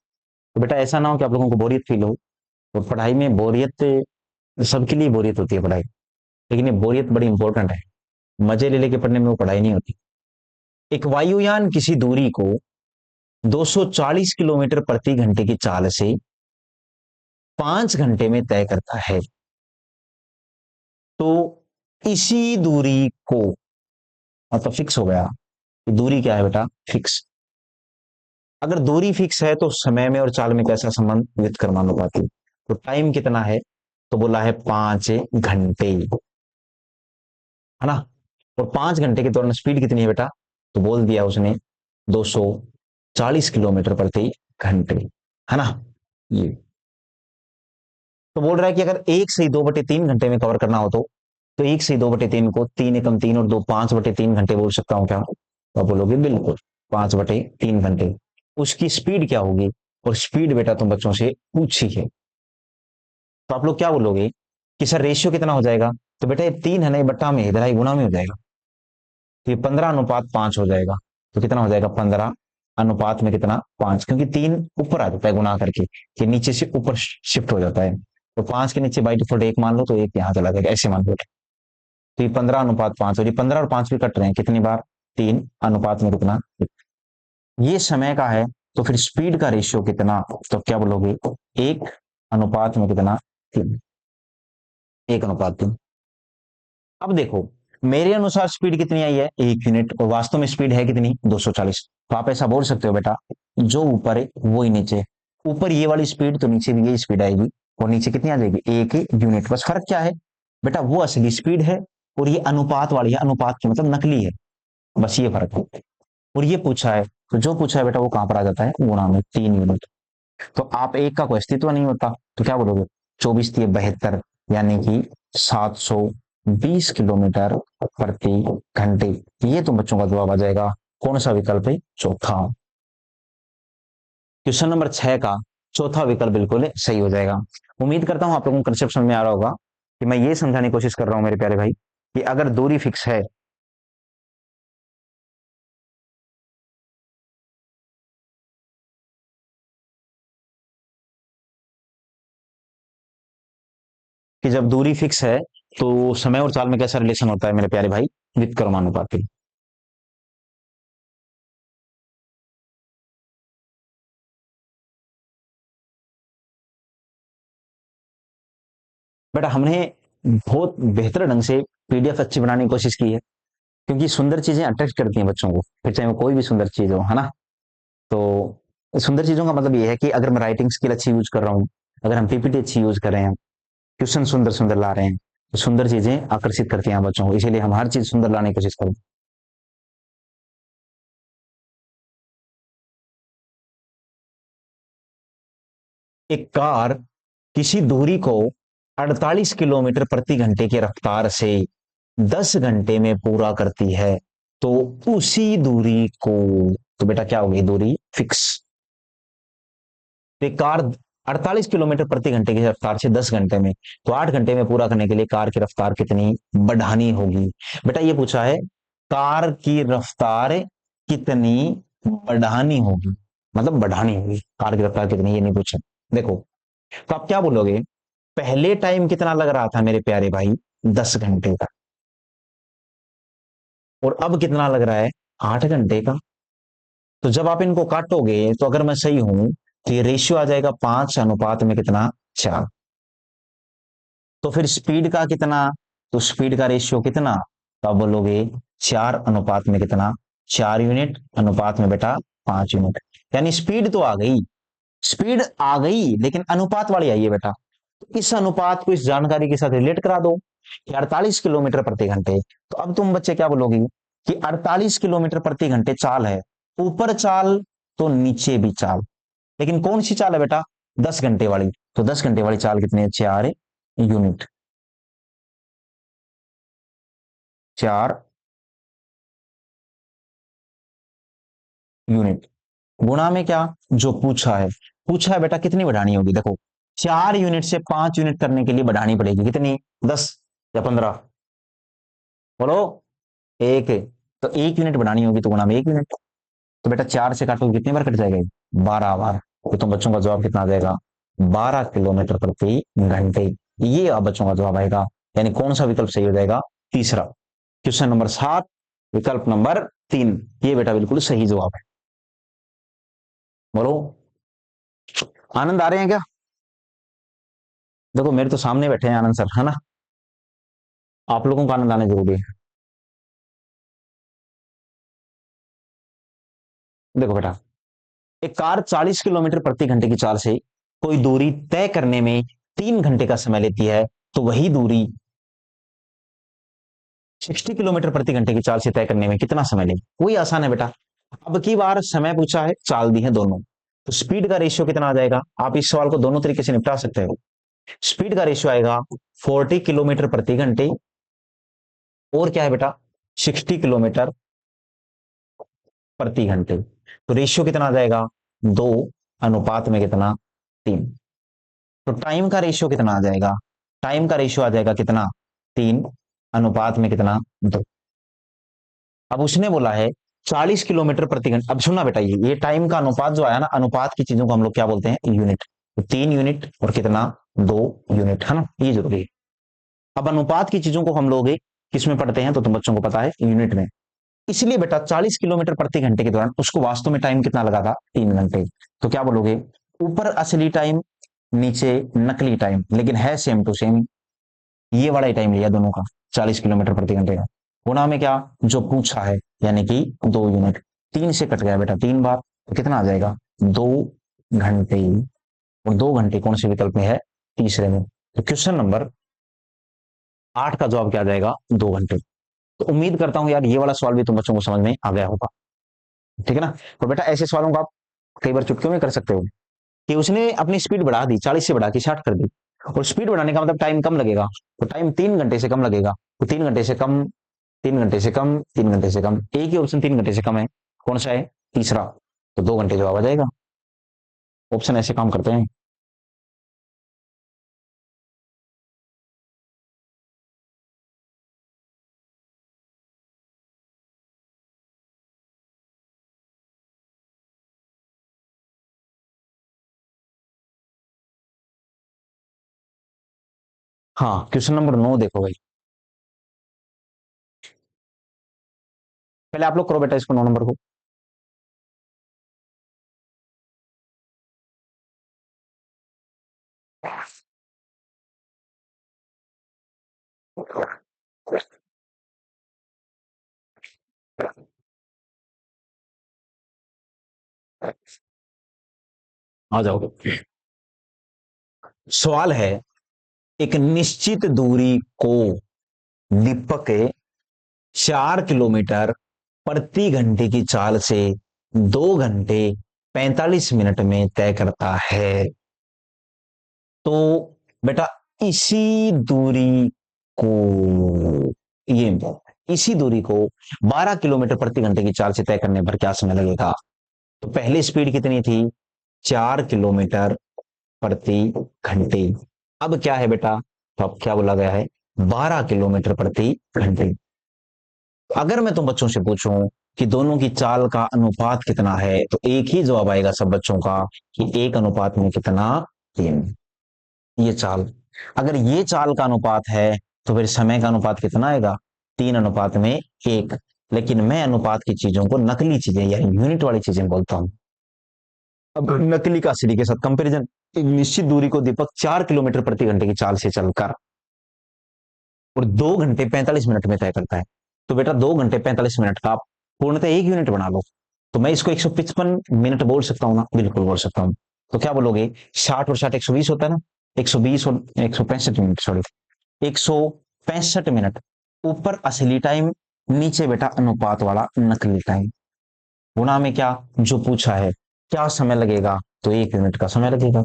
तो बेटा ऐसा ना हो कि आप लोगों को बोरियत फील हो। और पढ़ाई में बोरियत, सबके लिए बोरियत होती है पढ़ाई, लेकिन ये बोरियत बड़ी इंपॉर्टेंट है। मजे ले लेके पढ़ने में वो पढ़ाई नहीं होती। एक वायुयान किसी दूरी को 240 किलोमीटर प्रति घंटे की चाल से 5 घंटे में तय करता है, तो इसी दूरी को, मतलब फिक्स हो गया, दूरी क्या है बेटा, फिक्स। अगर दूरी फिक्स है तो समय में और चाल में कैसा संबंध, व्युत्क्रमानुपाती। तो टाइम कितना है, तो बोला है 5 घंटे, है ना। और 5 घंटे के दौरान स्पीड कितनी है बेटा, तो बोल दिया उसने 240 किलोमीटर प्रति घंटे, है ना। ये तो बोल रहा है कि अगर 1 से 2/3 घंटे में कवर करना हो तो 1 से 2/3 को 3 एकम 3 और 2 5/3 घंटे बोल सकता हूं क्या, तो आप बोलोगे बिल्कुल 5/3 घंटे। उसकी स्पीड क्या होगी, और स्पीड बेटा तुम बच्चों से पूछी है, तो आप लोग क्या बोलोगे कि सर रेशियो कितना हो जाएगा। तो बेटा ये 3 है ना, ये बट्टा में इधर आई गुना में हो जाएगा, तो ये 15 अनुपात 5 हो जाएगा। तो कितना हो जाएगा 15 अनुपात में कितना 5, क्योंकि 3 ऊपर आ जाता है गुना करके, ये नीचे से ऊपर शिफ्ट हो जाता है। तो 5 के नीचे बाई डिफॉल्ट 1 मान लो, तो 1 यहाँ चला जाएगा, ऐसे मान लो। तो ये 15 अनुपात 5, और ये 15 और 5 भी कट रहे हैं कितनी बार, 3 अनुपात में कितना, ये समय का है। तो फिर स्पीड का रेशियो कितना, तो क्या बोलोगे 1 अनुपात में कितना, 1 अनुपात 3। अब देखो मेरे अनुसार स्पीड कितनी आई है 1 यूनिट, और वास्तव में स्पीड है कितनी 240। तो आप ऐसा बोल सकते हो बेटा, जो ऊपर है वो ही नीचे, ऊपर ये वाली स्पीड तो नीचे भी यही स्पीड आएगी, और नीचे कितनी आ जाएगी 1 यूनिट। बस फर्क क्या है बेटा, वो असली स्पीड है और ये अनुपात वाली है, अनुपात की मतलब नकली है, बस ये फर्क है। और ये पूछा है, तो जो पूछा है बेटा वो कहां पर आ जाता है, गुणा में 3 यूनिट। तो आप एक का कोई अस्तित्व नहीं होता, तो क्या बोलोगे 24 3 72, यानी कि 720 किलोमीटर प्रति घंटे। ये तो बच्चों का जवाब आ जाएगा, कौन सा विकल्प है, चौथा। क्वेश्चन नंबर 6 का चौथा विकल्प बिल्कुल सही हो जाएगा। उम्मीद करता हूं आप लोगों को कंसेप्ट समझ में आ रहा होगा, कि मैं ये समझाने की कोशिश कर रहा हूं मेरे प्यारे भाई, कि अगर दूरी फिक्स है, कि जब दूरी फिक्स है तो समय और चाल में कैसा रिलेशन होता है मेरे प्यारे भाई, व्युत्क्रमानुपाती। बेटा हमने बहुत बेहतर ढंग से पीडीएफ अच्छी बनाने की कोशिश की है, क्योंकि सुंदर चीजें अट्रैक्ट करती हैं बच्चों को, फिर चाहे वो कोई भी सुंदर चीज हो, है ना। तो सुंदर चीजों का मतलब ये है कि अगर मैं राइटिंग स्किल अच्छी यूज कर रहा हूँ, अगर हम पीपीटी अच्छी यूज कर रहे हैं, क्वेश्चन सुंदर सुंदर ला रहे हैं, तो सुंदर चीजें आकर्षित करती हैं बच्चों को, इसीलिए हम हर चीज सुंदर लाने की कोशिश करें। एक कार किसी दूरी को 48 किलोमीटर प्रति घंटे की रफ्तार से 10 घंटे में पूरा करती है, तो उसी दूरी को, तो बेटा क्या होगी दूरी फिक्स। तो कार 48 किलोमीटर प्रति घंटे की रफ्तार से 10 घंटे में, तो 8 घंटे में पूरा करने के लिए कार की रफ्तार कितनी बढ़ानी होगी। बेटा ये पूछा है कार की रफ्तार कितनी बढ़ानी होगी, मतलब बढ़ानी होगी कार की रफ्तार कितनी, ये नहीं पूछा। देखो, तो आप क्या बोलोगे, पहले टाइम कितना लग रहा था मेरे प्यारे भाई, 10 घंटे का, और अब कितना लग रहा है, 8 घंटे का। तो जब आप इनको काटोगे, तो अगर मैं सही हूं, तो ये रेशियो आ जाएगा 5 अनुपात में कितना, 4। तो फिर स्पीड का कितना, तो स्पीड का रेशियो कितना, तो आप बोलोगे 4 अनुपात में कितना, 4 यूनिट अनुपात में बेटा 5 यूनिट। यानी स्पीड तो आ गई, स्पीड आ गई, लेकिन अनुपात वाली आई है बेटा। तो इस अनुपात को इस जानकारी के साथ रिलेट करा दो कि 48 किलोमीटर प्रति घंटे। तो अब तुम बच्चे क्या बोलोगे कि 48 किलोमीटर प्रति घंटे चाल है, ऊपर चाल तो नीचे भी चाल, लेकिन कौन सी चाल है बेटा, 10 घंटे वाली। तो 10 घंटे वाली चाल कितनी है, 4 यूनिट, 4 यूनिट गुणा में क्या, जो पूछा है बेटा कितनी बढ़ानी होगी, देखो 4 यूनिट से 5 यूनिट करने के लिए बढ़ानी पड़ेगी कितनी, 10 या 15, बोलो, एक। तो 1 यूनिट बढ़ानी होगी तो गुणा में 1 यूनिट। तो बेटा 4 से काटो कितनी बार कट जाएगा, 12 बार। तो तुम बच्चों का जवाब कितना आ जाएगा, 12 किलोमीटर प्रति घंटे। ये आप बच्चों का जवाब आएगा। यानी कौन सा विकल्प सही हो जाएगा, तीसरा। क्वेश्चन नंबर 7, विकल्प नंबर 3, ये बेटा बिल्कुल सही जवाब है। बोलो, आनंद आ रहे हैं क्या। देखो मेरे तो सामने बैठे हैं आनंद सर, है ना, आप लोगों को आनंद आने जरूरी है। देखो बेटा, एक कार 40 किलोमीटर प्रति घंटे की चाल से कोई दूरी तय करने में 3 घंटे का समय लेती है, तो वही दूरी 60 किलोमीटर प्रति घंटे की चाल से तय करने में कितना समय लेगी। वही आसान है बेटा। अब की बार समय पूछा है, चाल दी है दोनों, तो स्पीड का रेशियो कितना आ जाएगा, आप इस सवाल को दोनों तरीके से निपटा सकते हो। स्पीड का रेशियो आएगा 40 किलोमीटर प्रति घंटे, और क्या है बेटा, 60 किलोमीटर प्रति घंटे। तो रेशियो कितना आ जाएगा, 2 अनुपात में कितना, 3। तो टाइम का रेशियो कितना आ जाएगा, टाइम का रेशियो आ जाएगा कितना, 3 अनुपात में कितना, 2। अब उसने बोला है 40 किलोमीटर प्रति घंटे। अब सुनना बेटा, ये टाइम का अनुपात जो आया ना, अनुपात की चीजों को हम लोग क्या बोलते हैं, यूनिट। तो 3 यूनिट और कितना, 2 यूनिट, है ना, ये जरूरी है। अब अनुपात की चीजों को हम लोग किसमें पढ़ते हैं, तो तुम बच्चों को पता है, यूनिट में। इसलिए बेटा 40 किलोमीटर प्रति घंटे के दौरान उसको वास्तव में टाइम कितना लगा था, 3 घंटे। तो क्या बोलोगे, ऊपर असली टाइम, नीचे नकली टाइम, लेकिन है सेम टू सेम, ये वाला ही टाइम लिया दोनों का, 40 किलोमीटर प्रति घंटे का। गुणा में क्या, जो पूछा है, यानी कि 2 यूनिट। 3 से कट गया बेटा 3 बार, तो कितना आ जाएगा, 2 घंटे। और 2 घंटे कौन से विकल्प में है, तीसरे में। तो क्वेश्चन नंबर 8 का जवाब क्या आ जाएगा, 2 घंटे। तो उम्मीद करता हूं यार ये वाला सवाल भी तुम बच्चों को समझ में आ गया होगा, ठीक है ना। तो बेटा ऐसे सवालों को आप कई बार चुटकियों में कर सकते हो, कि उसने अपनी स्पीड बढ़ा दी, 40 से बढ़ा के 60 कर दी, और स्पीड बढ़ाने का मतलब टाइम कम लगेगा, तो टाइम 3 घंटे से कम लगेगा। तो 3 घंटे से कम, 3 घंटे से कम, 3 घंटे से कम, एक ही ऑप्शन 3 घंटे से कम है, कौन सा है, तीसरा। तो 2 घंटे जवाब आ जाएगा। ऑप्शन ऐसे काम करते हैं। हाँ, क्वेश्चन नंबर 9 देखो भाई, पहले आप लोग करो बेटा इसको, 9 नंबर को। आ जाओ। सवाल है, एक निश्चित दूरी को दीपक 4 किलोमीटर प्रति घंटे की चाल से 2 घंटे 45 मिनट में तय करता है। तो बेटा इसी दूरी को ये इसी दूरी को 12 किलोमीटर प्रति घंटे की चाल से तय करने पर क्या समय लगेगा? तो पहली स्पीड कितनी थी? 4 किलोमीटर प्रति घंटे। अब क्या है बेटा? तो अब क्या बोला गया है? 12 किलोमीटर प्रति घंटे। अगर मैं तुम बच्चों से पूछूं कि दोनों की चाल का अनुपात कितना है, तो एक ही जवाब आएगा सब बच्चों का कि 1:3। ये चाल, अगर ये चाल का अनुपात है तो फिर समय का अनुपात कितना आएगा? 3:1। लेकिन मैं अनुपात की चीजों को नकली चीजें यानी यूनिट वाली चीजें बोलता हूं। अब नकली का असली के साथ कंपैरिजन, एक निश्चित दूरी को दीपक 4 किलोमीटर प्रति घंटे की चाल से चलकर और 2 घंटे 45 मिनट में तय करता है। तो बेटा 2 घंटे 45 मिनट का पूर्णतः एक यूनिट बना लो। तो मैं इसको 155 मिनट बोल सकता हूँ ना? बिल्कुल बोल सकता हूँ। तो क्या बोलोगे? 60 और 60 120 होता है ना? 120 और 165 मिनट, सॉरी 165 मिनट। ऊपर असली टाइम, नीचे बेटा अनुपात वाला नकली टाइम। गुणा में क्या जो पूछा है, क्या समय लगेगा? तो 1 यूनिट का समय लगेगा।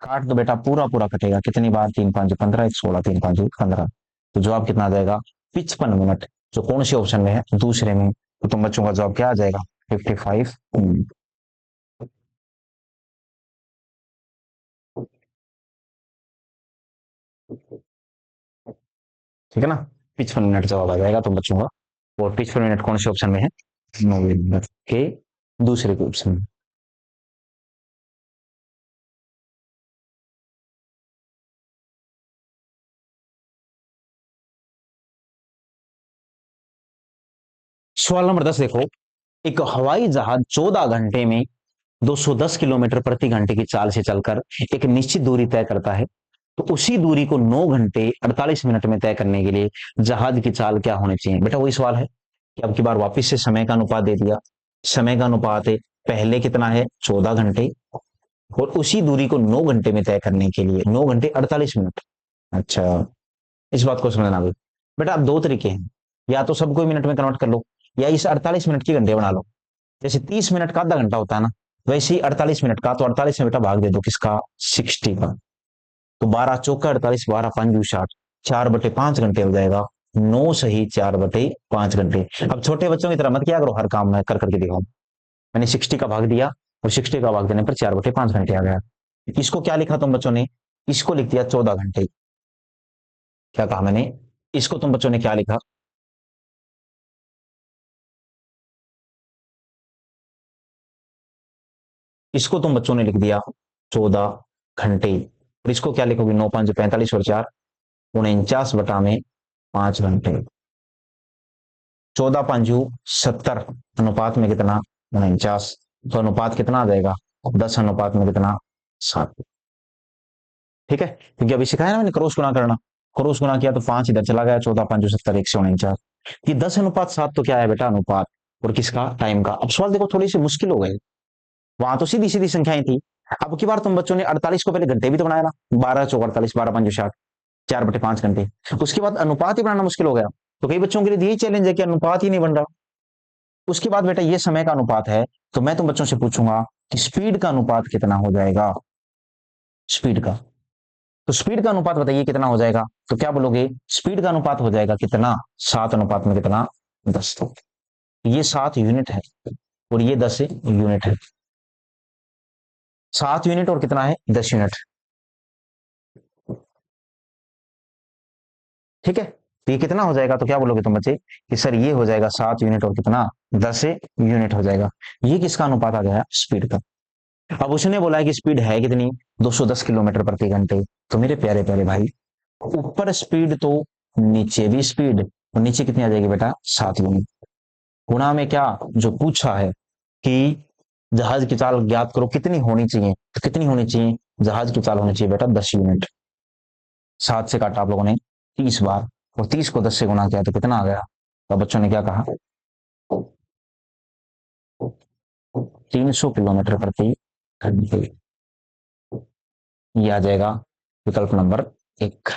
काट दो बेटा, पूरा पूरा कटेगा। कितनी बार? 3×5 = 15, 116, 3×5 = 15। तो जवाब कितना आ जाएगा? 55 मिनट। जो कौन से ऑप्शन में है? दूसरे में। तो तुम बच्चों का जवाब क्या आ जाएगा? 55 मिनट। ठीक है ना? 55 मिनट जवाब आ जाएगा तुम बच्चों का। और 55 मिनट कौन से ऑप्शन में है? नवंबर के दूसरे के ऑप्शन में। सवाल नंबर 10 देखो, एक हवाई जहाज 14 घंटे में 210 किलोमीटर प्रति घंटे की चाल से चलकर एक निश्चित दूरी तय करता है। तो उसी दूरी को 9 घंटे 48 मिनट में तय करने के लिए जहाज की चाल क्या होनी चाहिए? बेटा वही सवाल है कि अब की बार वापिस से समय का अनुपात दे दिया। समय का अनुपात है, पहले कितना है? 14 घंटे, और उसी दूरी को 9 घंटे में तय करने के लिए 9 घंटे 48 मिनट। अच्छा, इस बात को समझना भी। बेटा अब दो तरीके हैं, या तो सबको मिनट में कन्वर्ट कर लो, या इस 48 मिनट की घंटे बना लो। जैसे 30 मिनट का आधा घंटा होता है ना, वैसे ही 48 मिनट का, तो 48 में बेटा भाग दे दो किसका? 60 का। तो 12 × 4 = 48, 12×5 = 60, 4/5 घंटे हो जाएगा। 9 सही 4/5 घंटे। अब छोटे बच्चों की तरह मत किया करो, हर काम में कर करके दिखाओ। मैंने 60 का भाग दिया और 60 का भाग देने पर 4/5 घंटे आ गया। इसको क्या लिखा तुम बच्चों ने? इसको लिख दिया 14 घंटे। क्या कहा मैंने? इसको तुम बच्चों ने क्या लिखा? इसको तुम बच्चों ने लिख दिया 14 घंटे। और इसको क्या लिखोगे? 9×5 = 45 और 4 49/5 घंटे। 14×5 = 70, अनुपात में कितना? 49। तो अनुपात कितना आ जाएगा? 10 अनुपात में कितना? 7। ठीक है, क्योंकि अभी सिखाया ना मैंने क्रॉस गुणा करना। क्रॉस गुणा किया तो 5 इधर चला गया, 14×5 = 70, 149। ये 10:7 तो क्या है बेटा? अनुपात। और किसका? टाइम का। अब सवाल देखो थोड़ी सी मुश्किल हो गए, वहां तो सीधी सीधी संख्याएं थी। अब की बार तुम बच्चों ने 48 को पहले घंटे भी तो बनाया ना, 12×4 = 48, 12×5 = 60, 4/5 घंटे। उसके बाद अनुपात ही बनाना मुश्किल हो गया। तो कई बच्चों के लिए यही चैलेंज है कि अनुपात ही नहीं बन रहा। उसके बाद बेटा ये समय का अनुपात है, तो मैं तुम बच्चों से पूछूंगा कि स्पीड का अनुपात कितना हो जाएगा? स्पीड का, तो स्पीड का अनुपात बताइए कितना हो जाएगा? तो क्या बोलोगे? स्पीड का अनुपात हो जाएगा कितना? 7 अनुपात में कितना? 10। ये 7 यूनिट है और ये 10 यूनिट है। 7 यूनिट और कितना है? 10 यूनिट। ठीक है, तो ये कितना हो जाएगा? तो क्या बोलोगे तुम बच्चे कि सर ये हो जाएगा 7 यूनिट और कितना? 10 यूनिट हो जाएगा। ये किसका अनुपात आ गया? स्पीड का। अब उसने बोला है कि स्पीड है कितनी? 210 किलोमीटर प्रति घंटे। तो मेरे प्यारे प्यारे भाई, ऊपर स्पीड तो नीचे भी स्पीड, और नीचे कितनी आ जाएगी बेटा? 7 यूनिट। गुणा में क्या जो पूछा है कि जहाज की चाल ज्ञात करो कितनी होनी चाहिए, तो कितनी होनी चाहिए? जहाज की चाल होनी चाहिए बेटा 10 यूनिट। 7 से काटा आप लोगों ने 30 बार, और 30 को 10 से गुणा किया तो कितना आ गया? तो बच्चों ने क्या कहा? 300 किलोमीटर प्रति घंटे। ये आ जाएगा विकल्प नंबर 1।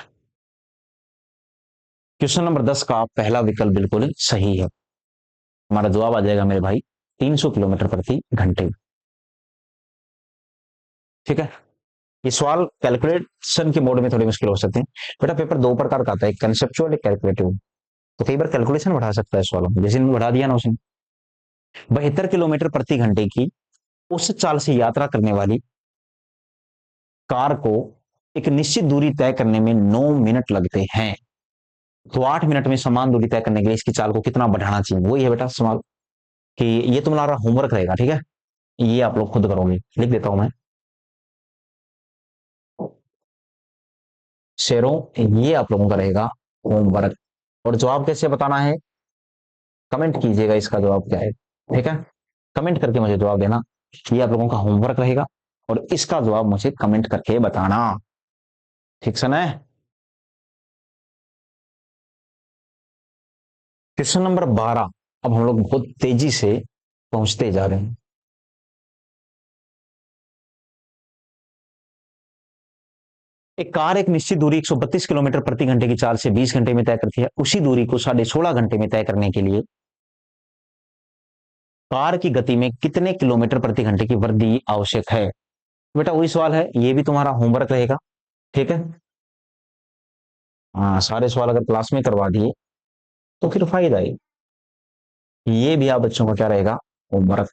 क्वेश्चन नंबर 10 का पहला विकल्प बिल्कुल सही है। हमारा जवाब आ जाएगा मेरे भाई 300 किलोमीटर प्रति घंटे। ठीक है, ये सवाल कैलकुलेशन के मोड में थोड़ी मुश्किल हो सकते हैं बेटा। पेपर दो प्रकार का आता है, एक कंसेप्चुअल, एक कैलकुलेटिव। तो कई बार कैलकुलेशन बढ़ा सकता है सवालों में, जैसे इन्होंने बढ़ा दिया ना उसने। 72 किलोमीटर प्रति घंटे की उस चाल से यात्रा करने वाली कार को एक निश्चित दूरी तय करने में 9 मिनट लगते हैं। तो 8 मिनट में समान दूरी तय करने के लिए इसकी चाल को कितना बढ़ाना चाहिए, वही है बेटा सवाल। कि ये तुम्हारा होमवर्क रहेगा, ठीक है, ये आप लोग खुद करोगे। लिख देता हूं मैं शेरों, ये आप लोगों का रहेगा होमवर्क। और जवाब कैसे बताना है, कमेंट कीजिएगा इसका जवाब क्या है। ठीक है, कमेंट करके मुझे जवाब देना। ये आप लोगों का होमवर्क रहेगा और इसका जवाब मुझे कमेंट करके बताना। ठीक से ना। क्वेश्चन नंबर 12, अब हम लोग बहुत तेजी से पहुंचते जा रहे हैं। एक कार एक निश्चित दूरी 132 किलोमीटर प्रति घंटे की चाल से 20 घंटे में तय करती है। उसी दूरी को 16.5 घंटे में तय करने के लिए कार की गति में कितने किलोमीटर प्रति घंटे की वृद्धि आवश्यक है। बेटा वही सवाल है, ये भी तुम्हारा होमवर्क रहेगा। ठीक है, हाँ, सारे सवाल अगर क्लास में करवा दिए तो फिर फायदा ही। ये भी आप बच्चों का क्या रहेगा, होमवर्क।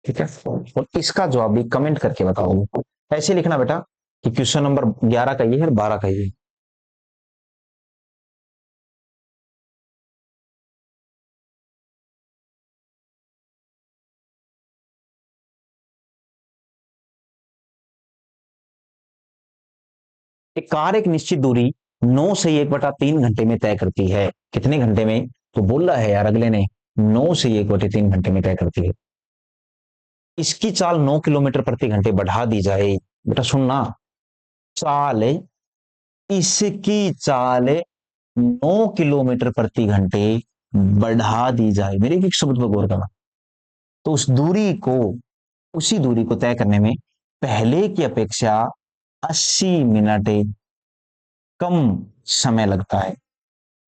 ठीक है, और इसका जवाब भी कमेंट करके बताओगे। ऐसे लिखना बेटा कि क्वेश्चन नंबर 11 का ये है, 12 का ये है। एक कार एक निश्चित दूरी 9 से 1/3 घंटे में तय करती है। कितने घंटे में, तो बोल रहा है यार अगले ने 9 से 1/3 घंटे में तय करती है। इसकी चाल 9 किलोमीटर प्रति घंटे बढ़ा दी जाए। बेटा सुनना, चाल, इसकी चाल 9 किलोमीटर प्रति घंटे बढ़ा दी जाए। मेरे एक शब्द पर गौर करना। तो उस दूरी को, उसी दूरी को तय करने में पहले की अपेक्षा 80 मिनट कम समय लगता है।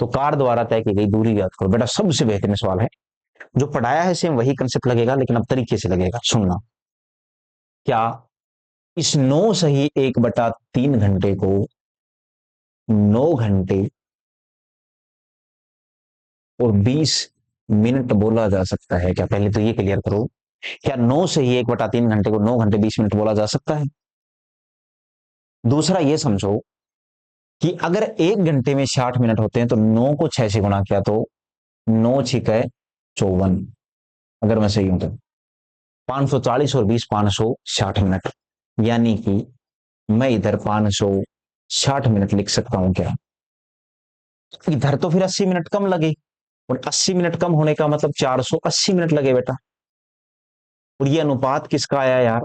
तो कार द्वारा तय की गई दूरी याद करो। बेटा सबसे बेहतरीन सवाल है, जो पढ़ाया है सेम वही कंसेप्ट लगेगा, लेकिन अब तरीके से लगेगा। सुनना, क्या इस 9 सही 1/3 घंटे को 9 घंटे और 20 मिनट बोला जा सकता है क्या? पहले तो ये क्लियर करो, क्या 9 से ही 1/3 घंटे को 9 घंटे 20 मिनट बोला जा सकता है? दूसरा ये समझो कि अगर 1 घंटे में 60 मिनट होते हैं तो 9 को 6 से गुणा किया तो 9 × 6 = 54। अगर मैं सही हूं तो 540 और 20 560 मिनट, यानी कि मैं इधर 560 मिनट लिख सकता हूं क्या? इधर तो फिर 80 मिनट कम लगे, और 80 मिनट कम होने का मतलब 480 मिनट लगे बेटा। और ये अनुपात किसका आया यार?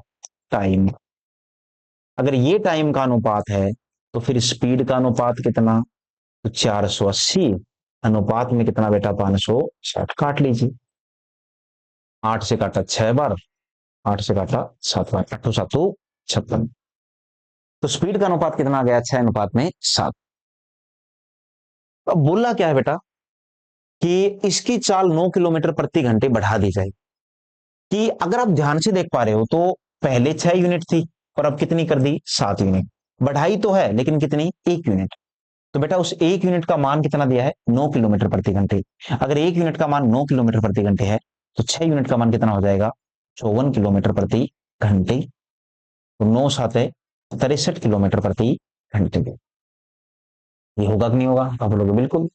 टाइम। अगर ये टाइम का अनुपात है तो फिर स्पीड का अनुपात कितना? तो 480 अनुपात में कितना बेटा? 560। काट लीजिए, 8 से काटा 6 बार, 8 से काटा 7 बार, 8 7 56। तो स्पीड का अनुपात कितना आ गया? 6:7। अब बोला क्या है बेटा कि इसकी चाल 9 किलोमीटर प्रति घंटे बढ़ा दी जाए। कि अगर आप ध्यान से देख पा रहे हो तो पहले 6 यूनिट थी और अब कितनी कर दी? 7 यूनिट। बढ़ाई तो है लेकिन कितनी? 1 यूनिट। तो बेटा उस 1 यूनिट का मान कितना दिया है? 9 किलोमीटर प्रति घंटे। अगर 1 यूनिट का मान 9 किलोमीटर प्रति घंटे है तो 6 यूनिट का मान कितना हो जाएगा? 54 किलोमीटर प्रति घंटे। तो 9 7 63 किलोमीटर प्रति घंटे। ये होगा कि नहीं होगा? आप बोलोगे बिल्कुल।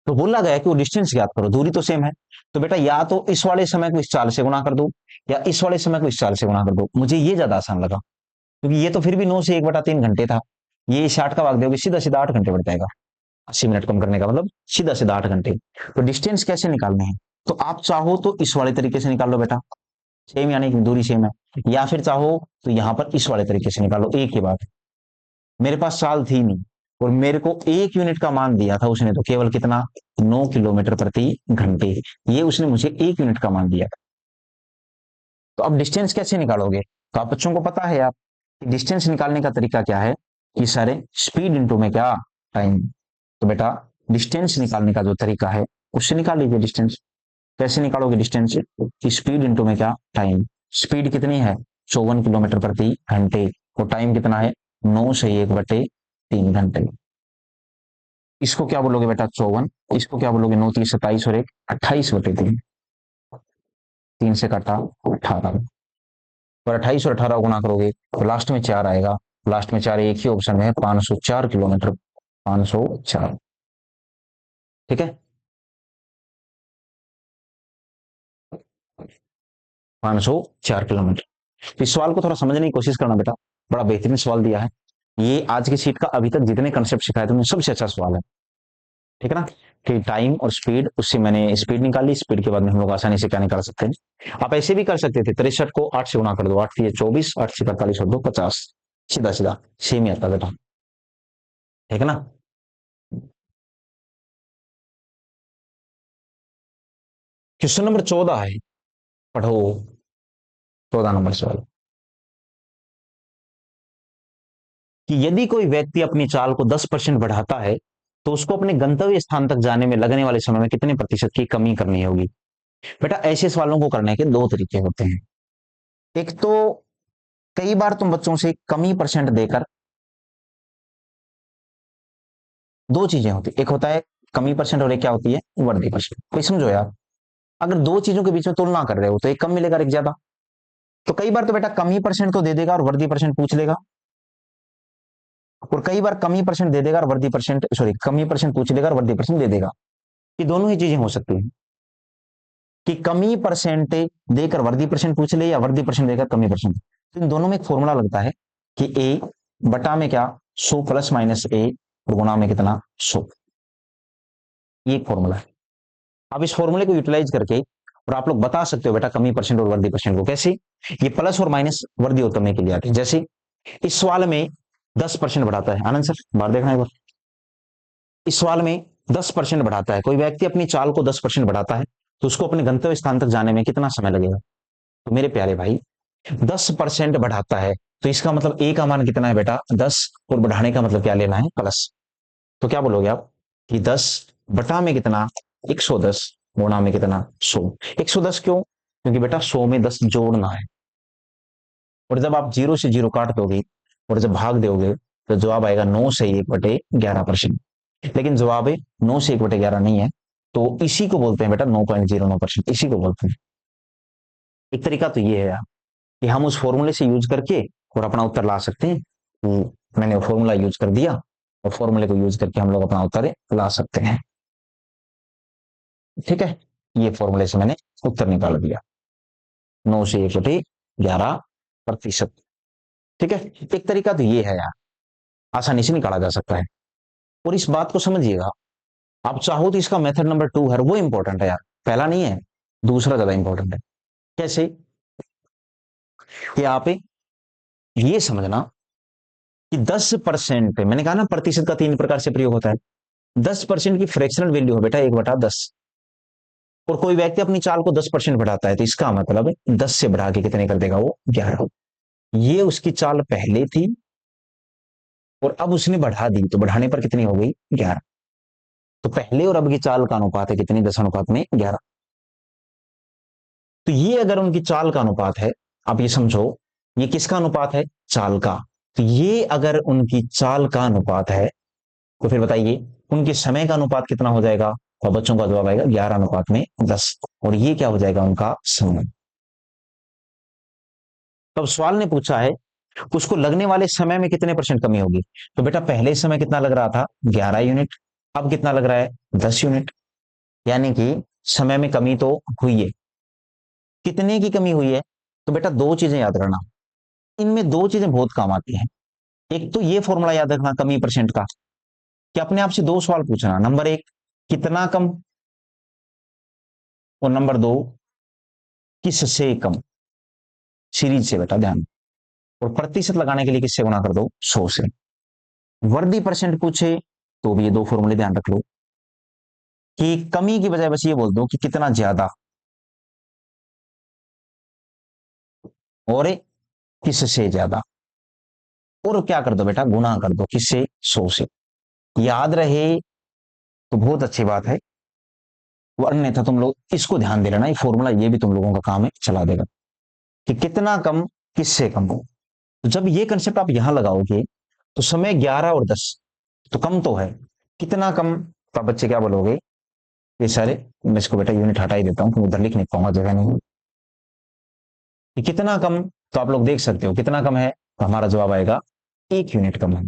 तो बोला गया कि वो डिस्टेंस ज्ञात करो, दूरी तो सेम है। तो बेटा या तो इस वाले समय को इस चाल से गुणा कर दो, या इस वाले समय को इस चाल से गुणा कर दो। मुझे ये ज्यादा आसान लगा, क्योंकि ये तो फिर भी 9 से 1/3 घंटे था। ये 60 का भाग दोगे सीधा सीधा 8 घंटे बढ़ जाएगा। 80 मिनट कम करने का मतलब सीधा सीधा 8 घंटे। तो डिस्टेंस कैसे निकालने हैं? तो आप चाहो तो इस वाले तरीके से निकाल लो बेटा, सेम यानी कि दूरी सेम है। या फिर चाहो तो यहां पर इस वाले तरीके से निकालो। एक ही बात, मेरे पास चाल थी नहीं और मेरे को 1 यूनिट का मान दिया था उसने, तो केवल कितना? 9 किलोमीटर प्रति घंटे। ये उसने मुझे 1 यूनिट का मान दिया। तो अब डिस्टेंस कैसे निकालोगे? तो आप बच्चों को पता है यार कि डिस्टेंस निकालने का तरीका क्या है कि सारे स्पीड इंटू में क्या टाइम। तो बेटा डिस्टेंस निकालने का जो तरीका है उससे निकाल लीजिए डिस्टेंस। कैसे निकालोगे डिस्टेंस? कि स्पीड इंटू में क्या टाइम। स्पीड कितनी है? 54 किलोमीटर प्रति घंटे। और टाइम कितना है? 9 से 1/3 घंटे। इसको क्या बोलोगे बेटा? 54। इसको क्या बोलोगे? 9 3 27 और 1 28/3। 3 से कटा 18। और 28 और 18 गुणा करोगे तो लास्ट में 4 आएगा। लास्ट में 4 एक ही ऑप्शन में है, 504 किलोमीटर। 504। ठीक है, 504 किलोमीटर। इस सवाल को थोड़ा समझने की कोशिश करना बेटा, बड़ा बेहतरीन सवाल दिया है। ये आज की सीट का अभी तक जितने कंसेप्ट सिखाए थे उनमें सबसे अच्छा सवाल है। ठीक है ना? कि टाइम और स्पीड, उससे मैंने स्पीड निकाली, स्पीड के बाद में हम लोग आसानी से क्या निकाल सकते हैं। आप ऐसे भी कर सकते थे, 63 को 8 से गुणा कर दो, 8 से 24, 8 से 45 और 2 50। सीधा सीधा सेम ही आता बेटा। ठीक है ना? क्वेश्चन नंबर 14 है, पढ़ो। 14 नंबर सवाल, कि यदि कोई व्यक्ति अपनी चाल को 10% बढ़ाता है तो उसको अपने गंतव्य स्थान तक जाने में लगने वाले समय में कितने प्रतिशत की कमी करनी होगी? बेटा ऐसे सवालों को करने के दो तरीके होते हैं। एक तो कई बार तुम बच्चों से कमी परसेंट देकर, दो चीजें होती, एक होता है कमी परसेंट और एक क्या होती है? वर्दी परसेंट। कोई समझो यार, अगर दो चीजों के बीच में तुलना कर रहे हो तो एक कम मिलेगा और एक ज्यादा। तो कई बार तो बेटा कमी परसेंट तो दे देगा और वर्दी परसेंट पूछ लेगा, और कई बार कमी परसेंट दे देगा और वर्दी परसेंट, सॉरी, कमी परसेंट पूछ लेगा और वर्दी परसेंट दे देगा। ये दोनों ही चीजें हो सकती हैं, कि कमी परसेंट देकर वर्दी परसेंट पूछ ले या वर्दी परसेंट देकर कमी परसेंट। तो इन दोनों में एक फॉर्मूला लगता है कि ए बटा में क्या 100 प्लस माइनस ए और गुणा में कितना 100। ये एक फॉर्मूला है। अब इस फॉर्मूले को यूटिलाइज करके और आप लोग बता सकते हो बेटा कमी परसेंट और वर्दी परसेंट को कैसे। ये प्लस और माइनस वर्दी और कमी के लिए आते हैं। जैसे इस सवाल में 10% बढ़ाता है, आनंद सर बाहर देखना एक बार। इस सवाल में 10% बढ़ाता है, कोई व्यक्ति अपनी चाल को 10% बढ़ाता है तो उसको अपने गंतव्य स्थान तक जाने में कितना समय लगेगा? तो मेरे प्यारे भाई 10% बढ़ाता है तो इसका मतलब ए का मान कितना है बेटा? 10। और बढ़ाने का मतलब क्या लेना है? प्लस। तो क्या बोलोगे आप कि 10 बटा में कितना 110 गुणा में कितना 100। 110 क्यों? क्योंकि बेटा 100 में 10 जोड़ना है, और जब आप जीरो से जीरो काट दोगे और जब भाग दोगे तो जवाब आएगा 9 से 1/11%। लेकिन जवाब है 9 से 1/11 नहीं है, तो इसी को बोलते हैं बेटा 9.09%। इसी को बोलते हैं। एक तरीका तो ये है यार कि हम उस फॉर्मूले से यूज करके और अपना उत्तर ला सकते हैं। मैंने फॉर्मूला यूज कर दिया और फॉर्मूले को यूज करके हम लोग अपना उत्तर ला सकते हैं। ठीक है, ये फॉर्मूले से मैंने उत्तर निकाल दिया 9 से 1/11%। ठीक है, एक तरीका तो ये है यार, आसानी से निकाला जा सकता है। और इस बात को समझिएगा, आप चाहो तो इसका मेथड नंबर 2 है वो इंपॉर्टेंट है यार, पहला नहीं है, दूसरा ज्यादा इंपॉर्टेंट है। कैसे? कि आप ये समझना कि 10%, मैंने कहा ना प्रतिशत का 3 प्रकार से प्रयोग होता है। 10% की फ्रैक्शनल वैल्यू है बेटा 1/10। और कोई व्यक्ति अपनी चाल को 10% बढ़ाता है तो इसका मतलब 10 से बढ़ा के कितने कर देगा वो? 11। ये उसकी चाल पहले थी और अब उसने बढ़ा दी, तो बढ़ाने पर कितनी हो गई? 11। तो पहले और अब की चाल का अनुपात है कितनी? 10 अनुपात में 11। तो ये अगर उनकी चाल का अनुपात है, आप ये समझो, ये किसका अनुपात है? चाल का। तो ये अगर उनकी चाल का अनुपात है तो फिर बताइए उनके समय का अनुपात कितना हो जाएगा? और बच्चों का जवाब आएगा 11/10। और ये क्या हो जाएगा? उनका समय। तब सवाल ने पूछा है उसको लगने वाले समय में कितने परसेंट कमी होगी। तो बेटा पहले समय कितना लग रहा था? 11 यूनिट। अब कितना लग रहा है? 10 यूनिट। यानी कि समय में कमी तो हुई है। कितने की कमी हुई है? तो बेटा दो चीजें याद रखना, इनमें दो चीजें बहुत काम आती हैं। एक तो ये फॉर्मूला याद रखना कमी परसेंट का, कि अपने आप से दो सवाल पूछना, नंबर एक कितना कम, और नंबर दो किससे कम। सीरीज से बेटा ध्यान। और प्रतिशत लगाने के लिए किससे गुणा कर दो? 100 से। वर्दी परसेंट पूछे तो भी ये दो फॉर्मूले ध्यान रख लो, कि कमी की बजाय बस ये बोल दो कि कितना ज्यादा। और किससे ज्यादा, और क्या कर दो बेटा, गुना कर दो, किससे, 100 से। याद रहे तो बहुत अच्छी बात है, अन्यथा तुम लोग इसको ध्यान दे लेना, ये फॉर्मूला ये भी तुम लोगों का काम है, चला देगा कि कितना कम किससे कम हो। तो जब ये कंसेप्ट आप यहां लगाओगे तो समय 11 और 10 तो कम तो है, कितना कम, तो आप बच्चे क्या बोलोगे, ये सारे, मैं इसको बेटा यूनिट हटा ही देता हूं क्योंकि उधर लिख नहीं पाऊंगा, जगह नहीं। कि कितना कम, तो आप लोग देख सकते हो कितना कम है, तो हमारा जवाब आएगा 1 यूनिट कम है।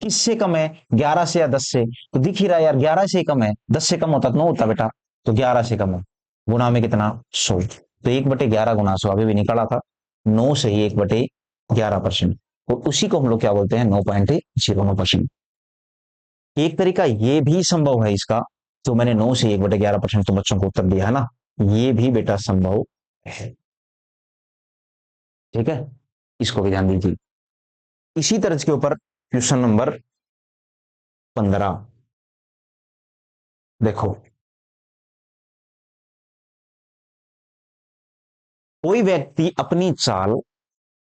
किससे कम है, 11 से या 10 से, तो दिख ही रहा है यार 11 से कम है, 10 से कम होता तो 9 होता बेटा, तो 11 से कम है, गुना में कितना, 100, तो 1/11 गुना 100 अभी भी निकाला था, 9 से ही 1/11%, और उसी को हम लोग क्या बोलते हैं, 9.09%। एक तरीका ये भी संभव है इसका, तो मैंने 9 से 1/11% तो बच्चों को उत्तर दिया है ना, ये भी बेटा संभव है, ठीक है, इसको भी ध्यान दीजिए। इसी तरह के ऊपर क्वेश्चन नंबर 15 देखो, कोई व्यक्ति अपनी चाल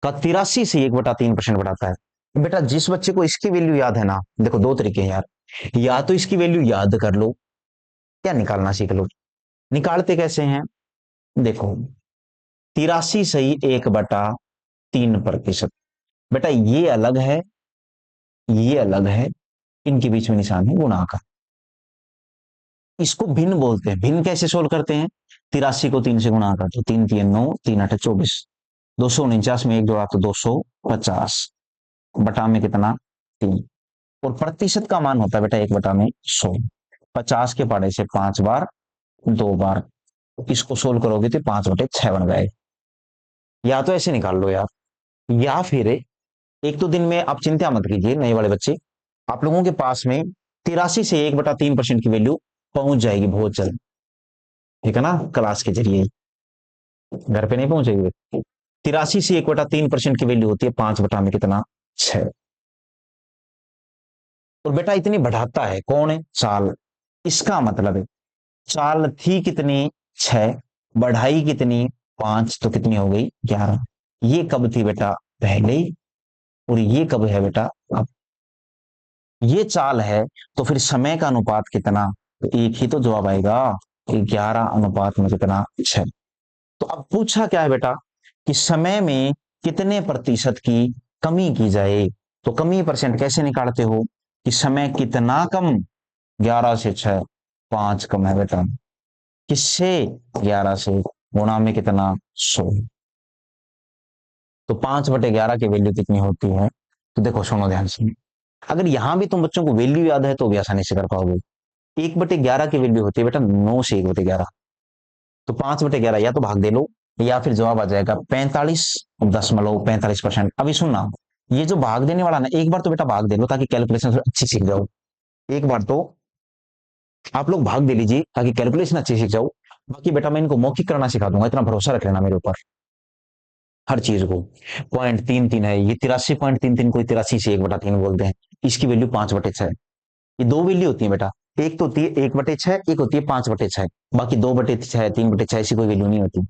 का 83 से 1/3% बढ़ाता है। बेटा जिस बच्चे को इसकी वैल्यू याद है ना, देखो दो तरीके हैं यार, या तो इसकी वैल्यू याद कर लो या निकालना सीख लो। निकालते कैसे हैं, देखो 83 सही 1/3%, बेटा ये अलग है, ये अलग है, इनके बीच में निशान है गुणा का, इसको भिन्न बोलते हैं। भिन्न कैसे सोल्व करते हैं, 83 को 3 से गुणा कर दो, 3 3 9, 3 8 24, 249 में एक जोड़ा तो 250, बटा में कितना, 3, और प्रतिशत का मान होता है बेटा 1/100, 50 के पढ़े से 5 बार 2 बार, इसको सोल्व करोगे तो 5/6 बन गए। या तो ऐसे निकाल लो यार, या फिर एक तो दिन में आप चिंता मत कीजिए नए वाले बच्चे, आप लोगों के पास में 83 से 1/3% की वैल्यू पहुंच जाएगी बहुत जल्द, ठीक है ना, क्लास के जरिए ही, घर पे नहीं पहुंचेगी। 83 से 1/3% की वैल्यू होती है 5 बटा में कितना, 6, और बेटा इतनी बढ़ाता है कौन है, चाल, इसका मतलब है चाल थी कितनी, 6, बढ़ाई कितनी, 5, तो कितनी हो गई, 11। ये कब थी बेटा, पहले, और ये कब है बेटा, अब। ये चाल है तो फिर समय का अनुपात कितना, तो एक ही तो जवाब आएगा, 11 अनुपात में कितना, 6। तो अब पूछा क्या है बेटा, कि समय में कितने प्रतिशत की कमी की जाए, तो कमी परसेंट कैसे निकालते हो, कि समय कितना कम, 11 से 6, 5 कम है बेटा, किससे, 11 से, गुणा में कितना, 100, तो 5/11 की वैल्यू कितनी होती है, तो देखो सुनो ध्यान से, अगर यहां भी तुम बच्चों को वैल्यू याद है तो भी आसानी से कर पाओगे। 1/11 की वैल्यू होती है बेटा 9 से 1/11, तो 5/11 या तो भाग दे लो, या फिर जवाब आ जाएगा 45.45%। अभी सुनना, ये जो भाग देने वाला ना, एक बार तो बेटा भाग दे लो ताकि कैलकुलेशन अच्छी सीख जाओ, एक बार तो आप लोग भाग दे लीजिए ताकि कैलकुलेशन अच्छी सीख जाओ। बाकी बेटा मैं इनको मौखिक करना सिखा दूंगा, इतना भरोसा रख लेना मेरे ऊपर, हर चीज को। 0.33 है ये, 83.33 को 83 से 1/3 बोलते हैं, इसकी वैल्यू 5/6, ये दो वैल्यू होती है बेटा, एक तो होती है 1/6, एक होती है 5/6, बाकी 2/6, 3/6 ऐसी कोई वैल्यू नहीं होती,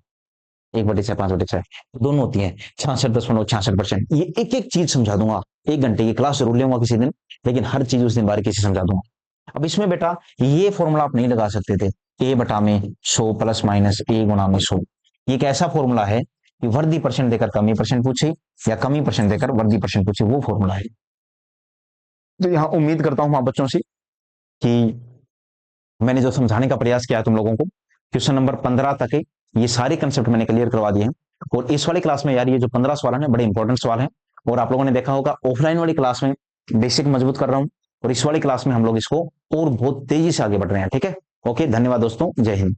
1/6, 5/6 दोनों होती है। 66.66%, ये एक एक चीज समझा दूंगा, 1 घंटे की क्लास जरूर लूंगा किसी दिन, लेकिन हर चीज उस दिन बारीकी से समझा दूंगा। अब इसमें बेटा ये फॉर्मूला आप नहीं लगा सकते थे, A/100 प्लस माइनस A गुणा में 100, ये एक ऐसा फॉर्मूला है कि वर्दी परसेंट देकर कमी परसेंट पूछे या कमी परसेंट देकर वर्दी परसेंट पूछे, वो फॉर्मूला है। तो यहां उम्मीद करता हूं आप बच्चों से कि मैंने जो समझाने का प्रयास किया है तुम लोगों को, क्वेश्चन नंबर 15 तक ये सारे कंसेप्ट मैंने क्लियर करवा दिए हैं। और इस वाली क्लास में यार ये जो 15 सवाल है बड़े इंपॉर्टेंट सवाल है, और आप लोगों ने देखा होगा ऑफलाइन वाली क्लास में बेसिक मजबूत कर रहा हूं, और इस वाली क्लास में हम लोग इसको और बहुत तेजी से आगे बढ़ रहे हैं, ठीक है। ओके, धन्यवाद दोस्तों, जय हिंद।